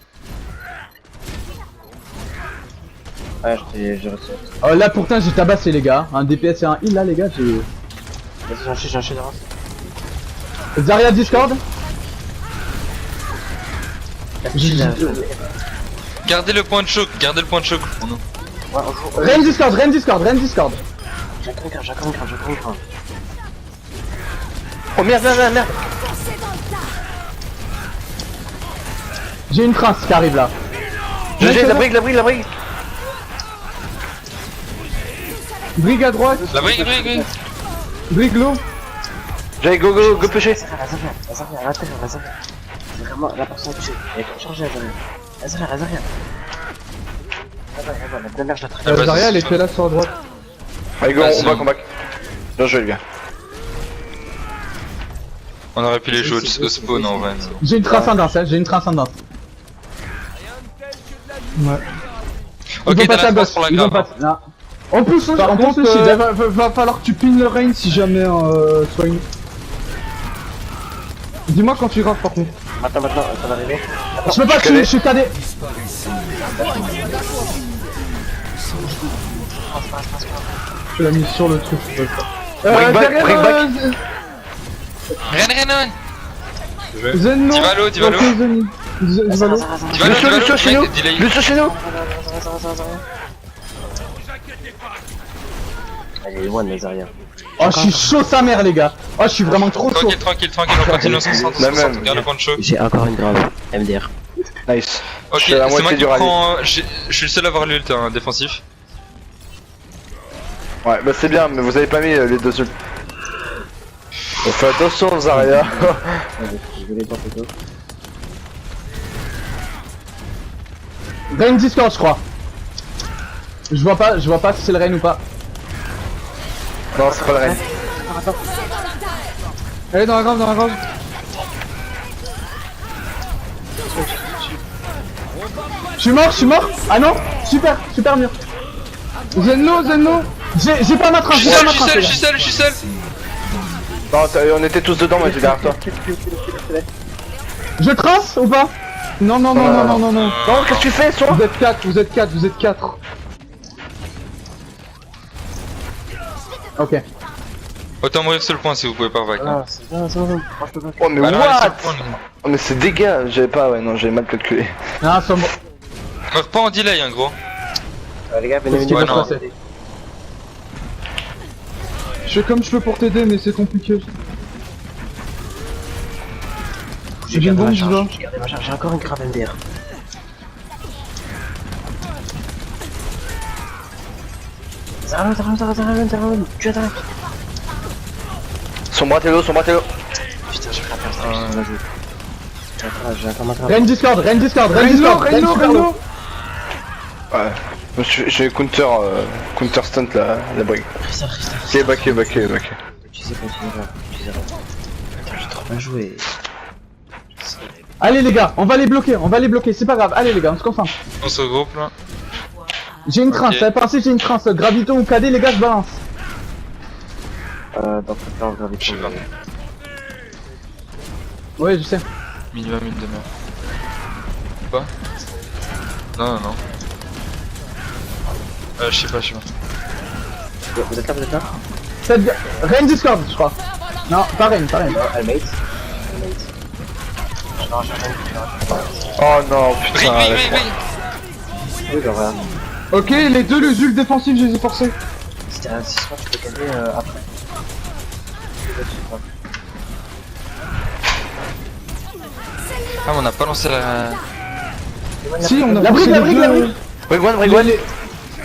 Ouais, j'ai reçu. Oh, là, pourtant, j'ai tabassé, les gars. Un DPS et un heal, là, les gars, j'ai... Vas-y, j'enchaîne. Zarya Discord. Gardez le point de choc pour nous. Ouais, on joue. Ren Discord. J'ai un grand. Oh merde. J'ai une trace qui arrive, là. GG, la brigue. Brigue à droite, La brique. brigue low. J'allais go pêcher. La Zarya. C'est vraiment la personne touchée. Elle est chargée la Zarya. La Zarya, la merde, je la traite. Ah bah, Zarya c'est elle sûr. était là sur la droite. Allez go, Vas-y. on back. Bien joué les gars. On aurait pu les jouer au spawn en vrai. J'ai une transcendance, hein, Ouais. Ils Ok, vont t'as passer à la gauche, force pour la ils vont grave. pas... Non. On pousse, Par on pousse contre, le shield. va falloir que tu pines le rain si jamais soigne. Dis-moi quand tu graves par contre. Maintenant, ça va arriver. Je peux pas tuer, je suis KD. Tu l'as mis sur le truc. Brick back. Ren. Zen non. Divalo. Divalo. Lucio chez nous. Lucio chez nous. Elle est one, les Zarya. Oh, je suis chaud sa mère, les gars. Oh, je suis vraiment trop chaud. Tranquille, on continue, on se concentre, même. garde le point de choc. J'ai encore une grave. MDR. Nice. Ok, Je fais la c'est moi moitié qui du rallye. prends, je suis le seul à avoir l'ult défensif. Ouais, bah c'est bien, mais vous avez pas mis les deux ults. On fait attention Zarya. Je voulais pas photo. Ren Discord, je crois. Je vois pas si c'est le Ren ou pas. Non, c'est pas le Ren. Elle est dans la grave. Je suis mort. Ah non, super mur. Zenno. J'ai pas ma trace, Je suis seul. Non, on était tous dedans, moi j'étais derrière toi. Je trace ou pas? Non. Non, qu'est-ce que tu fais, toi? Vous êtes 4. Ok. Autant mourir sur le point si vous pouvez pas vac. Ah, c'est bon. Oh mais Bah non, elle est sur what? le point, lui. Oh mais c'est dégâts, j'avais pas, ouais, non, j'avais mal calculé. Non, c'est bon. Meurs pas en delay, gros. Les gars, venez. Ouais, non. Je fais comme je peux pour t'aider, mais c'est compliqué. J'ai J'ai une gardé bombe, ma je vois. charge. J'ai encore une grave MDR. Zarya, tu as Zarya. Son bras t'es l'eau. Putain, j'ai frappé un strike, j'ai joué. J'ai encore ma grave. Ren Discord. Reno. Ouais. J'ai counter stunt la brigue. Rista. Ok, backé. Utilisez pas. Putain, j'ai trop bien joué. Allez les gars, on va les bloquer, c'est pas grave. Allez les gars, on se concentre. On se regroupe là. J'ai une trace, Ok. t'avais pensé j'ai une trace. Gravito ou KD, les gars, je balance. Dans ce plan, gravité. Je sais pas. Ouais, je sais. Minimum une demi-heure. Pas Non. Je sais pas. Vous êtes là? Ren Discord, je crois. Non, pas Ren. Almate. Oh non, Brique. putain. Oui, bah voilà. Ok, les deux les ults défensifs, je les ai forcés. Si t'as un 6 mois, tu peux caler après. Ah, mais on a pas lancé la. Si, on a La forcé brique. Brigue one.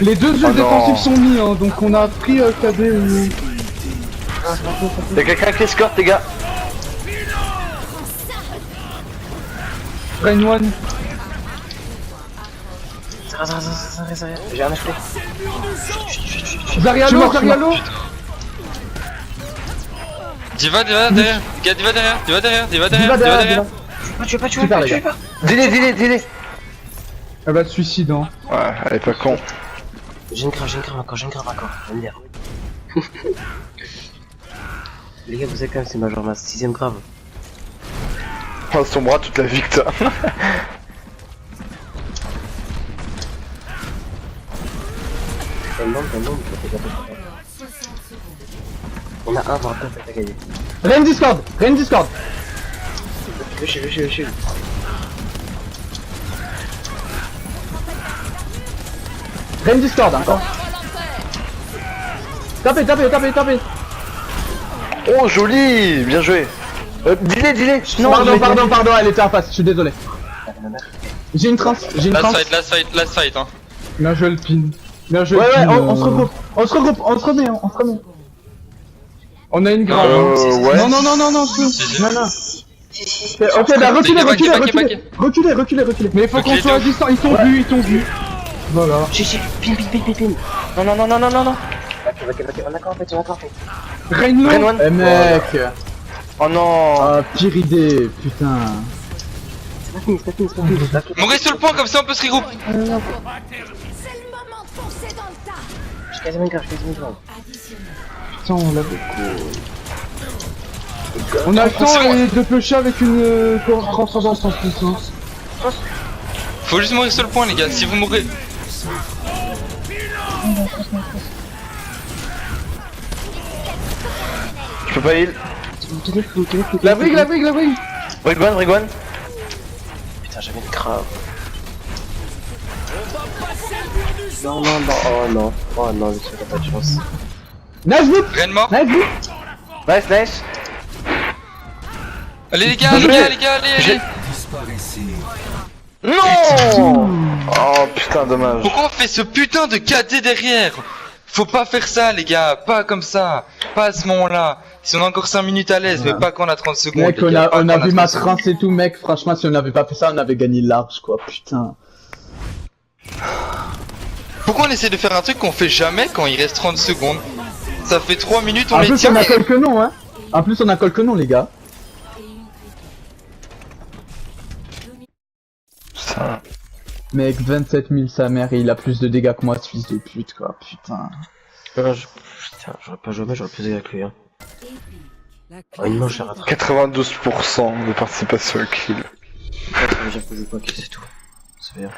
Les deux ults Oh non. défensifs sont mis, hein, donc on a pris KD ou... Y'a quelqu'un qui escorte, les gars. Rain one. Zarya, j'ai un HP. Zarya l'eau, Zarya l'eau. Diva derrière. Gars, Diva derrière. Diva derrière. Tu veux pas. Super, les gars. Dis-les. Elle va te suicide, hein. Ouais, elle est pas con. J'ai une grave encore. J'aime bien. Les gars, vous savez quand même, c'est ma genre ma 6ème grave. Oh, son bras toute la vie que t'as. T'as une bombe. On a un, voire deux, t'as gagné. Rain Discord. Le shield. Rain Discord, encore. Tapez. Oh, joli. Bien joué. Dis-les. Pardon, elle était en face, je suis désolé. J'ai une trans. Last fight, hein. Bien joué le pin. Bien joué Ouais, le pin. on se regroupe. On se remet. On a une grave. Ouais. Non. Non. Ok, bah reculez. Mais il faut qu'on Reculez soit à de distance. Ils t'ont vu. Voilà. Chichi, pin. Non. On a encore fait. Rain low. Rain one. Eh mec. Oh non. Ah, pire idée, putain. C'est pas fini. Mourez sur le point, comme ça on peut se regrouper. C'est le moment de foncer dans le tas. Je suis quasiment grave. Putain, on l'a beaucoup. On a le temps de pêcher avec une transcendance en puissance. Faut juste mourir sur le point, les gars. Si vous mourrez. Je peux pas heal. La brigue. Rigwan. Putain, j'avais une grave. Non. Oh non, j'ai pas de chance. Nazbouk. Ren mort. Nice. Allez, les gars, allez. Non. Oh putain, dommage. Pourquoi on fait ce putain de KD derrière? Faut pas faire ça, les gars. Pas comme ça. Pas à ce moment-là. Si on a encore 5 minutes à l'aise, mais pas quand on a 30 secondes. Mec, les gars, pas on quand a vu 30 ma secondes. trans et tout, mec. Franchement, si on n'avait pas fait ça, on avait gagné large, quoi. Putain. Pourquoi on essaie de faire un truc qu'on fait jamais quand il reste 30 secondes? Ça fait 3 minutes, on En les plus, tient. on a call que non, hein. En plus, on a call que non, les gars. Putain. Mec, 27 000 sa mère et il a plus de dégâts que moi, ce fils de pute, quoi. Putain. Putain, j'aurais pas joué, mais j'aurais plus de gars que lui, hein. Oh, une manche à rattraper. 92% de participation au kill. J'ai pas joué pas kill, c'est tout. C'est bien.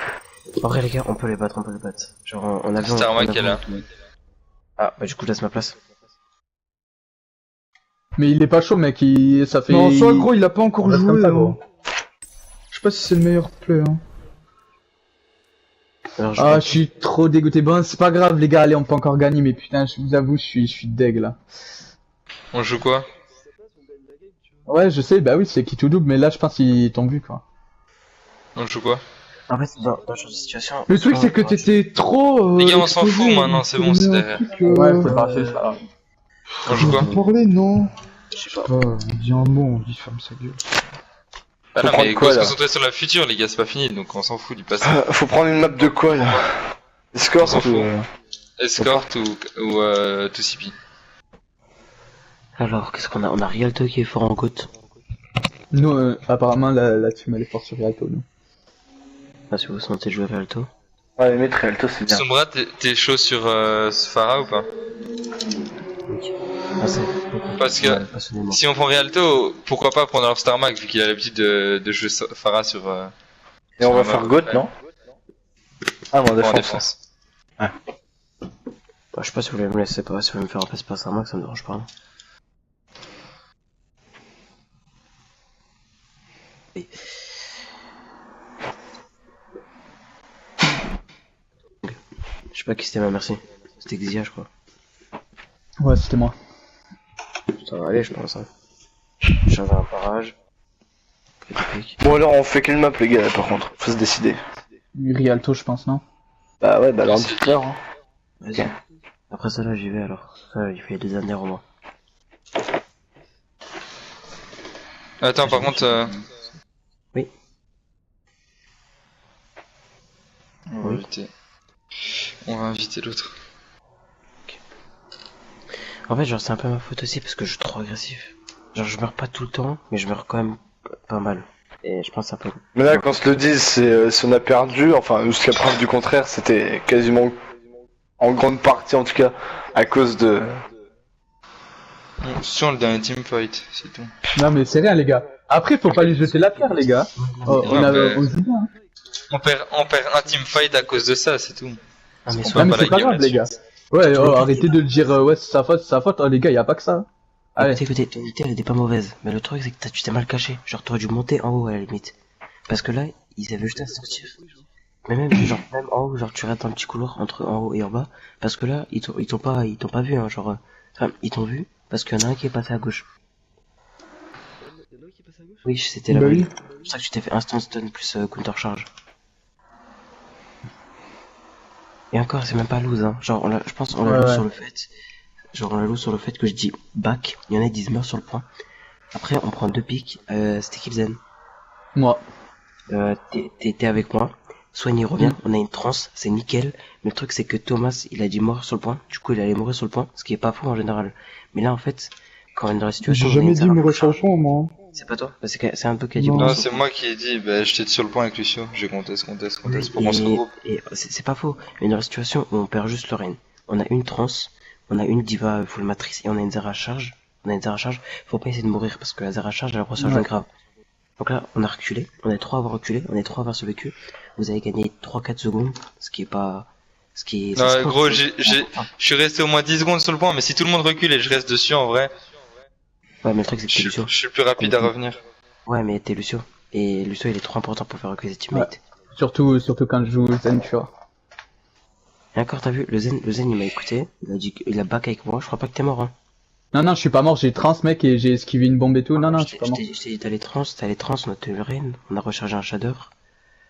En vrai, les gars, on peut les battre. Genre, on a besoin. C'était Arma qui est là. Ah, bah du coup, je laisse ma place. Mais il est pas chaud, mec. Ça fait. Non, soit gros, il a pas encore reste comme joué. ça, Hein. gros. Je sais pas si c'est le meilleur play. Hein. Alors, Ah, je suis trop dégoûté. Bon, c'est pas grave, les gars. Allez, on peut encore gagner, mais putain, je vous avoue, je suis deg là. On joue quoi? Ouais, je sais, bah oui, c'est qui tout double, mais là, je pense qu'ils t'ont vu, quoi. On joue quoi? En fait, dans ce genre de situation. Le truc, c'est que t'étais trop. Les gars, on s'en exposé, fout maintenant, c'est bon, c'est derrière. Ouais, c'est parfait, ça. On joue quoi? Parler, non. Je sais pas. On dit un mot, on dit ferme sa gueule. Ah non, prendre mais quoi, faut se là concentrer sur la future, les gars, c'est pas fini, donc on s'en fout du passé. Faut prendre une map de quoi là? Escort s'en fout. ou... Escort ou 2CP. Alors, qu'est-ce qu'on a? On a Rialto qui est fort en côte. Nous, apparemment, la team, elle est forte sur Rialto, nous. Ah, si vous sentez jouer Rialto. Ouais, mais mettre Rialto c'est bien. Sombra, t'es chaud sur Pharah ou pas? Ah, c'est. Parce que Ouais, passionnément. si on prend Rialto, pourquoi pas prendre leur Star Max vu qu'il a l'habitude de jouer Pharah sur. Et on va sur faire map. Goth, non? Ah, bon, En défense. défense. Bah, je sais pas si vous voulez me laisser pas, si vous voulez me faire un passe un max, ça me dérange pas. Hein. Oui. Je sais pas qui c'était ma merci. C'était Xia, je crois. Ouais, c'était moi. Ça va aller, je pense. Hein. J'avais un barrage. Bon alors on fait quelle map les gars par contre? Faut se décider. Rialto, je pense, non? Bah ouais, bah alors dites-leur hein. Vas-y. Ok. Après ça là, j'y vais alors. Ça, il fait des années au moins. Attends, par contre. Oui. On va éviter. On va inviter l'autre. En fait, genre, c'est un peu ma faute aussi parce que je suis trop agressif. Genre, je meurs pas tout le temps, mais je meurs quand même pas mal. Et je pense que ça peut. Mais là, quand on se le dit, c'est si on a perdu, enfin, jusqu'à preuve du contraire, c'était quasiment, en grande partie en tout cas, à cause de... Sur le dernier teamfight, c'est tout. Non mais c'est rien les gars. Après faut pas lui jeter la pierre les gars. Oh, on joue bien. Hein. On perd un teamfight à cause de ça, c'est tout. Ah, mais Non mais c'est pas grave les gars. Ouais, arrêtez de dire ouais c'est sa faute, oh les gars y a pas que ça. Allez. Écoutez, ton idée elle était pas mauvaise, mais le truc c'est que tu t'es mal caché. Genre t'aurais dû monter en haut à la limite. Parce que là, ils avaient juste à sortir. Mais même en haut, genre tu restes dans le petit couloir entre en haut et en bas. Parce que là, ils t'ont pas vu, hein, genre. Enfin, ils t'ont vu parce qu'il y en a un qui est passé à gauche. Oui, c'était là. Bah oui. C'est pour ça que tu t'es fait instant stun plus counter charge. Et encore, c'est même pas loose, hein. Genre, je pense on l'a loose sur le fait. Genre, on l'a loose sur le fait que je dis back. Il y en a 10 meurent sur le point. Après, on prend 2 pics. C'était Kipzen. Moi. T'es avec moi. Soigne, il revient. On a une transe, c'est nickel. Mais le truc, c'est que Thomas, il a dit mort sur le point. Du coup, il allait mourir sur le point. Ce qui est pas faux en général. Mais là, en fait, quand on est dans la situation. J'ai jamais dit mourir sur le point, moi. C'est pas toi? Bah, c'est un peu qui a dit. Non, c'est moi qui ai dit, bah, j'étais sur le point avec Lucio. J'ai conteste pour mon groupe. Et c'est pas faux. Mais dans la situation où on perd juste le Reign. On a une transe, on a une diva full matrice et on a une Zera charge. Faut pas essayer de mourir parce que la Zera charge, elle a reçu un grave. Donc là, on a reculé. On est 3 à avoir reculé. On est 3 à avoir survécu. Vous avez gagné 3-4 secondes. Ce qui est... Non, gros, je suis resté au moins 10 secondes sur le point, mais si tout le monde recule et je reste dessus, en vrai. Ouais, mais le truc, c'est que t'es Lucio. Je suis plus rapide à revenir. Ouais, mais t'es Lucio. Et Lucio, il est trop important pour faire reculer ses teammates. Ouais. Surtout quand je joue Zen, tu vois. Et encore, t'as vu, le Zen, il m'a écouté. Il a back avec moi. Je crois pas que t'es mort, hein. Non, je suis pas mort, j'ai trans mec et j'ai esquivé une bombe et tout. Non, je suis pas mort. Je t'ai dit, t'as les trans, on a tenu le Reign, on a rechargé un shader.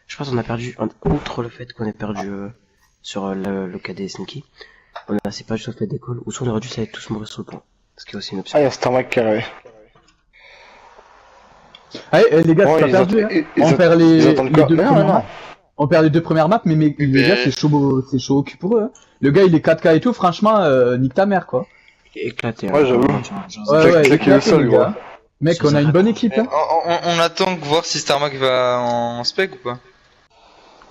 Je pense qu'on a perdu, outre le fait qu'on ait perdu sur le KD Sneaky, c'est pas juste le fait d'école, ou soit on aurait dû tous mourir sur le point. Ce qui est aussi une option. Ah, y'a Starmac qui arrive. Allez, les gars, c'est pas perdu, hein. On perd les 2 premières maps. On perd les 2 premières maps, mais les gars, c'est chaud au cul pour eux, hein. Le gars, il est 4K et tout, franchement, nique ta mère, quoi. Éclaté. Ouais, j'avoue. Ouais, éclaté, les gars. Mec, on a une bonne équipe, hein. On attend de voir si Starmac va en spec ou pas.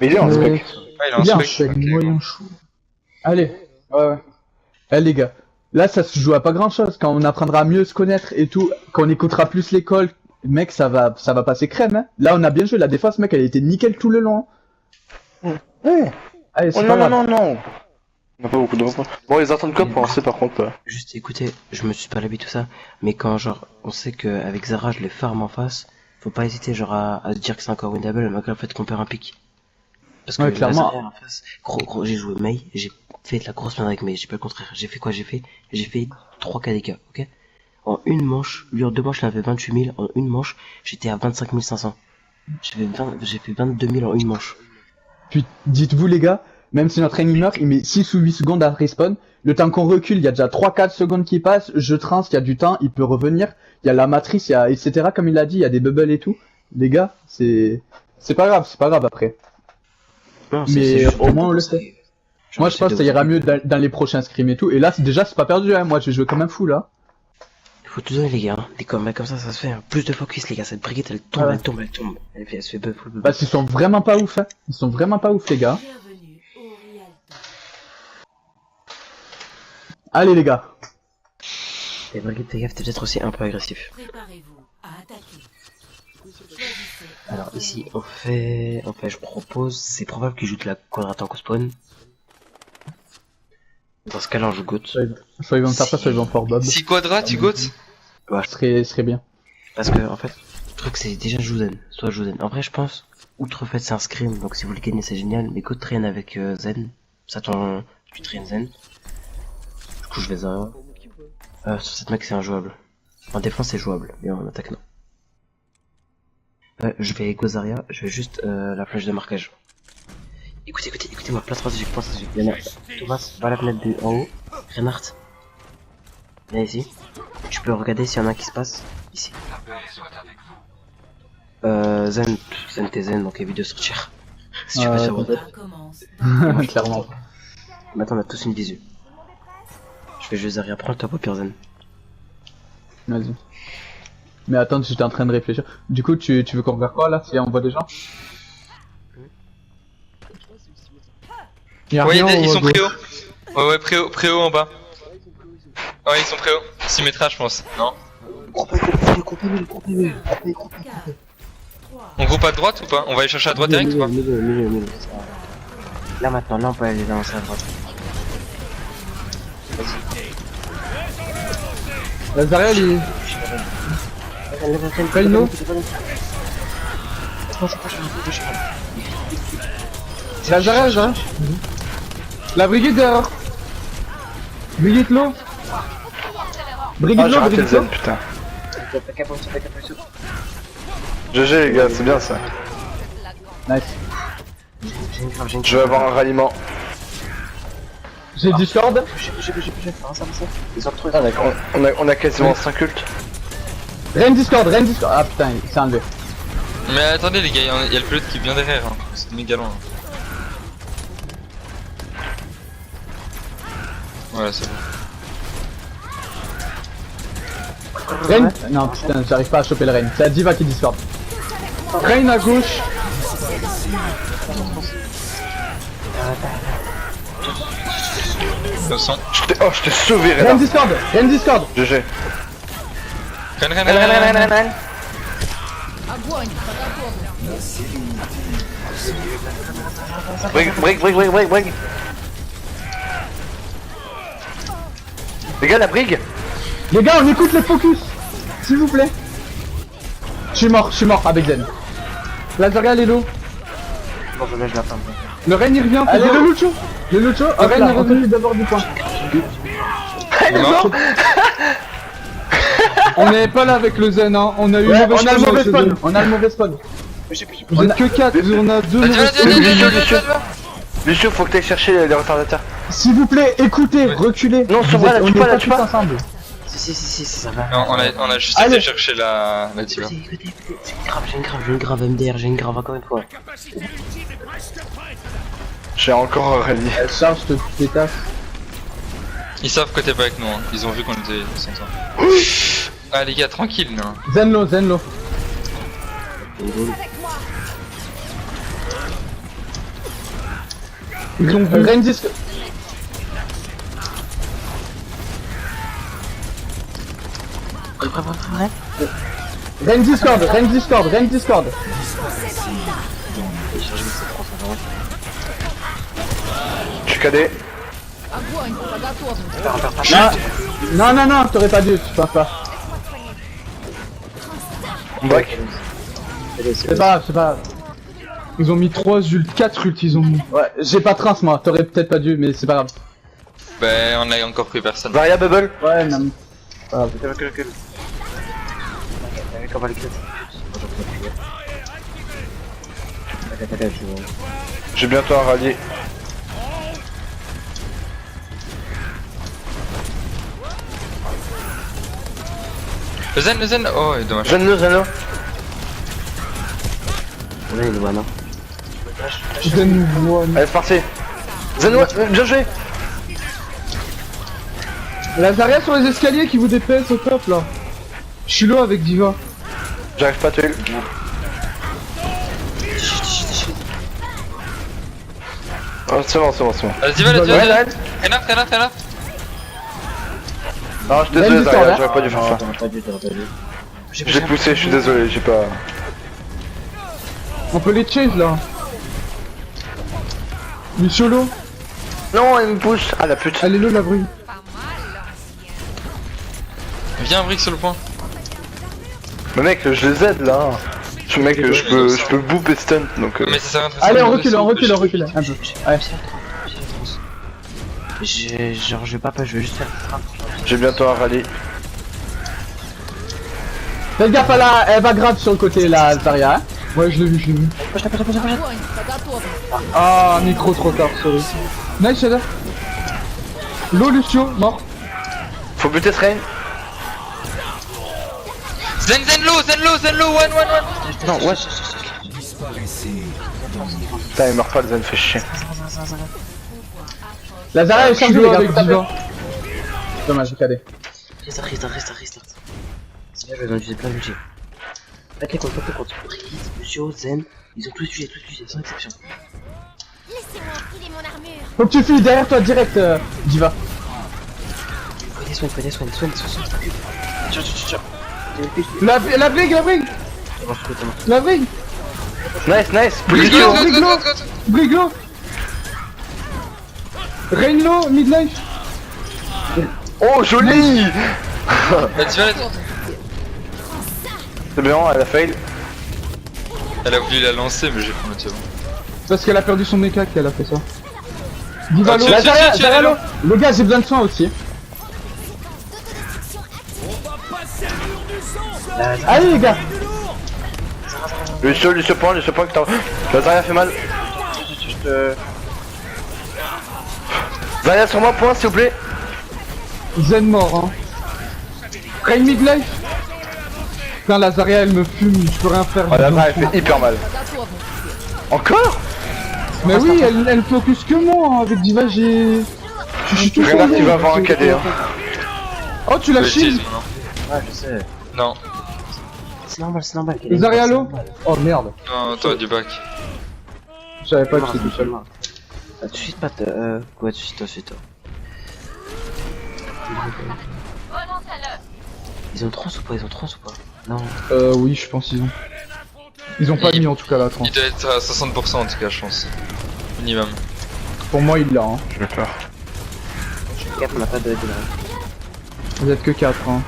Mais il est en spec. Ah, il est en spec. Moyen chou. Allez, ouais. Allez, les gars. Là, ça se joue à pas grand chose. Quand on apprendra à mieux se connaître et tout, quand on écoutera plus l'école, mec, ça va passer crème, hein. Là, on a bien joué. La défense, mec, elle était nickel tout le long. Ouais. Allez, c'est non. On a pas beaucoup de repas. Bon, ils attendent quoi pour lancer par contre? Juste écoutez, je me suis pas l'habitude tout ça, mais quand genre on sait qu'avec Zara je les farm en face, faut pas hésiter genre à se dire que c'est encore winnable malgré le fait qu'on perd un pic. Parce que clairement. En face, gros, j'ai joué Mei, j'ai fait de la grosse merde avec Mei, j'ai pas le contraire. J'ai fait quoi? J'ai fait 3 KDK, ok? En une manche, lui en 2 manches il avait 28 000, en une manche j'étais à 25 500. J'ai fait 22 000 en une manche. Puis dites-vous les gars, même si notre ennemi meurt, il met 6 ou 8 secondes à respawn. Le temps qu'on recule, il y a déjà 3-4 secondes qui passent. Je trans, il y a du temps, il peut revenir. Il y a la matrice, il y a etc. Comme il l'a dit, il y a des bubbles et tout. Les gars, c'est pas grave après. Non, mais au moins on le sait. Moi je pense que ça ira mieux dans les prochains scrims et tout. Et là déjà c'est pas perdu, hein. Moi je vais jouer comme un fou là. Il faut tout donner les gars, hein. Des combats comme ça se fait, hein. Plus de focus les gars, cette brigade elle tombe, elle tombe. Elle se fait buff. Parce qu'ils sont vraiment pas ouf, hein. Ils sont vraiment pas ouf les gars. Bienvenue au Rialto. Allez les gars. Et brigade, fais gaffe, t'es peut-être aussi un peu agressif. Préparez-vous à attaquer. Choisissez. Alors ici je propose, c'est probable qu'il joue de la quadrate en spawn. Dans ce cas-là on joue Goat. Soit ils vont faire ça, soit ils vont faire Bob. Si quadrat, tu goat? Ouais, serait bien. Parce que en fait, le truc c'est déjà Zen, soit Zen. En vrai je pense, outre le fait c'est un scrim, donc si vous le gagnez c'est génial, mais Goat traîne avec Zen, tu traînes Zen. Du coup je vais Zara. Sur cette mec c'est injouable. En défense c'est jouable, mais en attaque non. Je vais Gozaria, je vais juste la flèche de marquage. Écoutez-moi, place stratégique, Il y en a Thomas, va à la fenêtre du en haut. Reinhardt, viens ici. Tu peux regarder s'il y en a un qui se passe. Ici. Zen t'es Zen, donc évite de sortir. Si tu veux Ouais, savoir. Commence. Clairement. Maintenant, on a tous une visu. Je vais juste Zarya, prends le top au pire zen. Vas-y. Mais attends, j'étais en train de réfléchir. Du coup, tu veux qu'on regarde quoi là si on voit des gens? Y'a Ouais, rien ils au sont gauche. préhaut. Ouais, préhaut en bas. Ouais, ils sont préhaut. 6 mètres, je pense. Non? On groupe à droite ou pas? On va aller chercher à droite direct ou pas? Milieu. Là maintenant, là on peut aller lancer à droite. Lazarel, il... Prenne-nous. Lazarel, hein. La brigade dehors. Brigade low. Brigade Ah, j'ai low, raté le brigade low. zen, putain. GG les gars, c'est bien ça. Nice. Je vais avoir un ralliement. J'ai Discord. Ils ont retrouvé. Ah d'accord, on a quasiment 5 cultes. Ren Discord. Ah putain, il s'est enlevé. Mais attendez les gars, il y a le pilote qui vient derrière. Hein. C'est méga loin. Voilà, c'est bon. Ren. Non putain, j'arrive pas à choper le Ren. C'est la Diva qui Discord. Ren à gauche. Attention. Je t'ai sauvé Ren Rena. Discord. GG. Ren. Brig. Les gars, la brigue. Les gars, on écoute les focus. S'il vous plaît. Je suis mort avec Zen. Lazarel est low. Bon, je la femme. Le Ren il revient. Allez, le Lucho. Ren est revenu d'abord du point. Il est mort. On n'est pas là avec le zen, hein. On a eu Ouais, une mauvaise on a le chance mauvais avec le spawn. zen. On a le mauvais spawn. Vous êtes que 4, on a 2 mauvais spawns. Lucio, faut que t'ailles chercher les retardateurs. S'il vous plaît, écoutez, reculez. Non, sur Vous moi, là, êtes- tu on pas, est là, pas tu tous pas. ensemble. Si, ça va. Non, on a juste Allez. été chercher la diva. Écoutez, j'ai une grave MDR, j'ai une grave encore une fois. J'ai encore un rallye. Charge, je te pétasse. Ils savent que t'es pas avec nous, hein. Ils ont vu qu'on était sans toi. Ah les gars, tranquille, non. Zenlo. Ils ont vu. Ren Discord. Ren Discord. Je suis cadet. Non, t'aurais pas dû, je pense pas. Back. C'est pas grave. Ils ont mis 3 ults, 4 ults, ils ont mis. Ouais, j'ai pas trans moi, t'aurais peut-être pas dû, mais c'est pas grave. Ben, on a encore pris personne. Varia Bubble. Ouais, non. Recule. Comment les J'ai bientôt un rallye. Le zen, oh, dommage. Zenlo. Là, il est loin, non? Zen nous voit. Allez, c'est parti. Zenlo, bien joué. Lazaria sur les escaliers qui vous dépaisse au top là. Je suis là avec Diva. J'arrive pas à tuer. Oh, c'est bon. La diva, Ouais, Renard. Non, je suis désolé, Ren Discord, Zaria, hein. j'aurais pas dû faire ça. Pas du tout. J'ai poussé, je suis désolé, j'ai pas. On peut les chase là. Micholo, Non, elle me pousse. Ah la pute. elle est là la brume. Viens, Brick sur le point. Mais mec, je les aide là. Je peux boop et stun donc. Mais ça sert à rien de Allez, on rester recule, un peu. Ouais. Genre, je vais pas, je vais juste faire le train. J'ai bientôt un rallye. Faites gaffe à la, elle va grave sur le côté là, Zaria. Hein. Ouais, je l'ai vu. Ah, micro trop tard, sorry. Nice, Shadow. L'eau, Lucio, mort. Faut buter ce rain. Zen low, one. Non, ouais. Putain, il meurt pas, le Zen fait chier. La Zarya est chargée, les gars, avec Diva. Dommage, j'ai cadé. Restart. C'est bien, je vais utiliser plein de budget. Pas contre. Brigitte, Lucio, Zen, ils ont tous utilisé, sans exception. Laissez-moi enfiler mon armure. Faut que tu files derrière toi direct, Diva. Prenez soin. Tiens. La brigue. La brigue. Nice, Briglo. position. Briglo. Rainlow, midlife. Oh, joli. Vas-y, vas-y. C'est bien, elle a fail. Elle a voulu la lancer, mais j'ai pas le tir. Parce qu'elle a perdu son mecha qu'elle a fait ça. Diva l'eau. Ah, La tiens, Zarya, tiens, Zarya l'eau. Le gars, j'ai besoin de soin aussi. Allez les gars. Lucio point que t'as. La Zarya fait mal. Zarya sur moi, point s'il vous plaît. Zen mort, hein. Rain midlife. Putain, la Zarya elle me fume, je peux rien faire. Oh, la Zarya elle fait hyper mal. Encore. Mais oui, elle focus que moi, hein. Avec Diva j'ai... Je suis tout seul. Regarde, tu vas avoir un KD, hein. Oh, tu l'as shield. Ouais, je sais. Non, C'est normal. Zarya l'eau. Oh merde. non, t'aurais du bac. Je savais pas que c'était tout seul. Ah, tu suis pas ouais, tu suis toi. Ils ont trans ou pas? Non. Oui, je pense qu'ils ont. Ils ont pas mis en tout cas la trans. Il doit être à 60% en tout cas, je pense. Minimum. Pour moi, il l'a, hein. J'ai peur. Cap, on a pas de là. Vous êtes que 4, hein.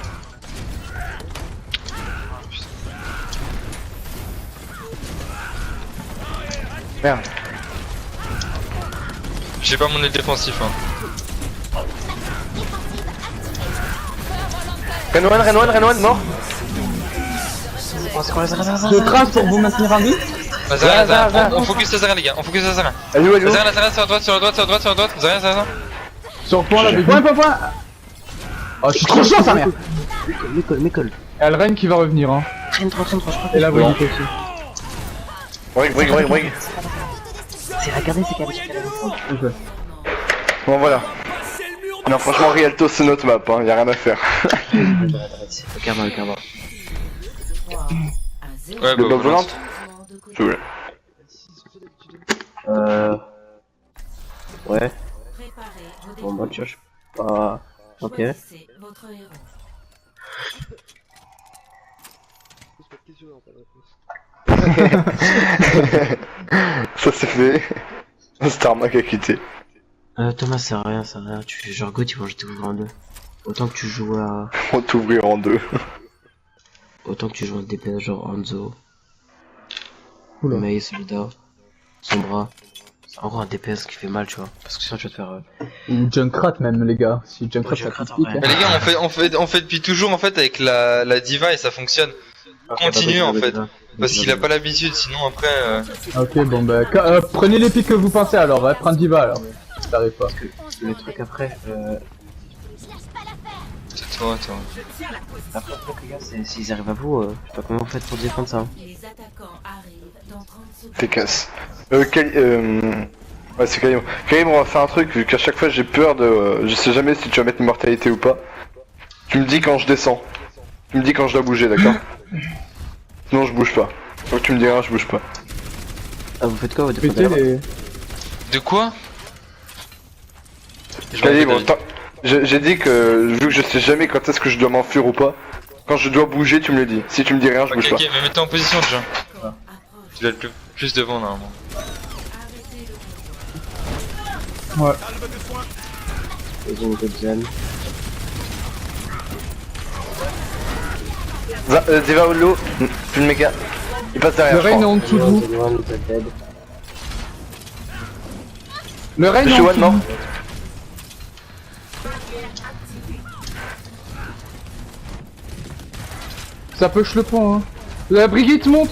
Merde. J'ai pas mon nez défensif, hein. Renwan, mort. Je trace pour vous maintenir en vie. Zarya, on focus la Zarya les gars, on focus la Zarya. Elle est où? La Zarya sur la droite. Zarya. Sur point là, point. Oh, je suis trop chaud, sa mère. M'école. Elle Reine qui va revenir, hein. Traîne 3, je crois. Et la Brigitte aussi. Brig. C'est regardez, c'est calme. Ok. Bon, voilà. Non, franchement, Rialto c'est notre map, hein. Y'a rien à faire. Regarde. Ouais, Le bloc bah, volante. Je voulais. Ouais. Préparez vos Bon, bah, tu vois, je sais pas. Ok. Choisissez votre héros. Ça c'est fait. Starmac a quitté. Thomas, c'est rien. Tu genre go, tu vas jeter ouvrir en deux. Autant que tu joues à. On va t'ouvrir en deux. Autant que tu joues à DPS genre Hanzo. Oula. Mei, Soldat. Sombra. C'est en gros un DPS qui fait mal, tu vois. Parce que sinon tu vas te faire. Ou Junkrat même, les gars. Si Junkrat Ouais, ça Junkrat, complique, en hein. Mais les gars, on fait depuis toujours en fait avec la Diva et ça fonctionne. Continue en fait. Parce qu'il a pas l'habitude, sinon après. Ok, bon bah, prenez les pics que vous pensez alors, va prendre Diva alors. Ça t'arrive pas. Le truc après, C'est toi. après les gars, c'est s'ils arrivent à vous, je sais pas comment vous faites pour défendre ça. Hein. Les attaquants arrivent dans 30 secondes. T'es casse. Ouais, c'est Kalim. Kalim, on va faire un truc, vu qu'à chaque fois j'ai peur de. Je sais jamais si tu vas mettre une mortalité ou pas. Tu me dis quand je descends. Tu me dis quand je dois bouger, d'accord? Sinon je bouge pas. Donc tu me diras, je bouge pas. Ah, vous faites quoi, vous Pétez défendez les... De quoi? Kalim, j'ai dit que vu que je sais jamais quand est-ce que je dois m'enfuir ou pas, quand je dois bouger, tu me le dis. Si tu me dis rien, je bouge Ok, pas. mais mets-toi en position déjà. Approche. Tu dois être plus devant normalement. Arrêtez le Ouais. Ils ont une autre zone. Diva Holo, plus le méga. Il passe derrière. Le je Reine est crois. en dessous de vous. Dead. Le Reine Je est suis en one dessous de mort. vous. Ça push le pont, hein. La Brigitte monte.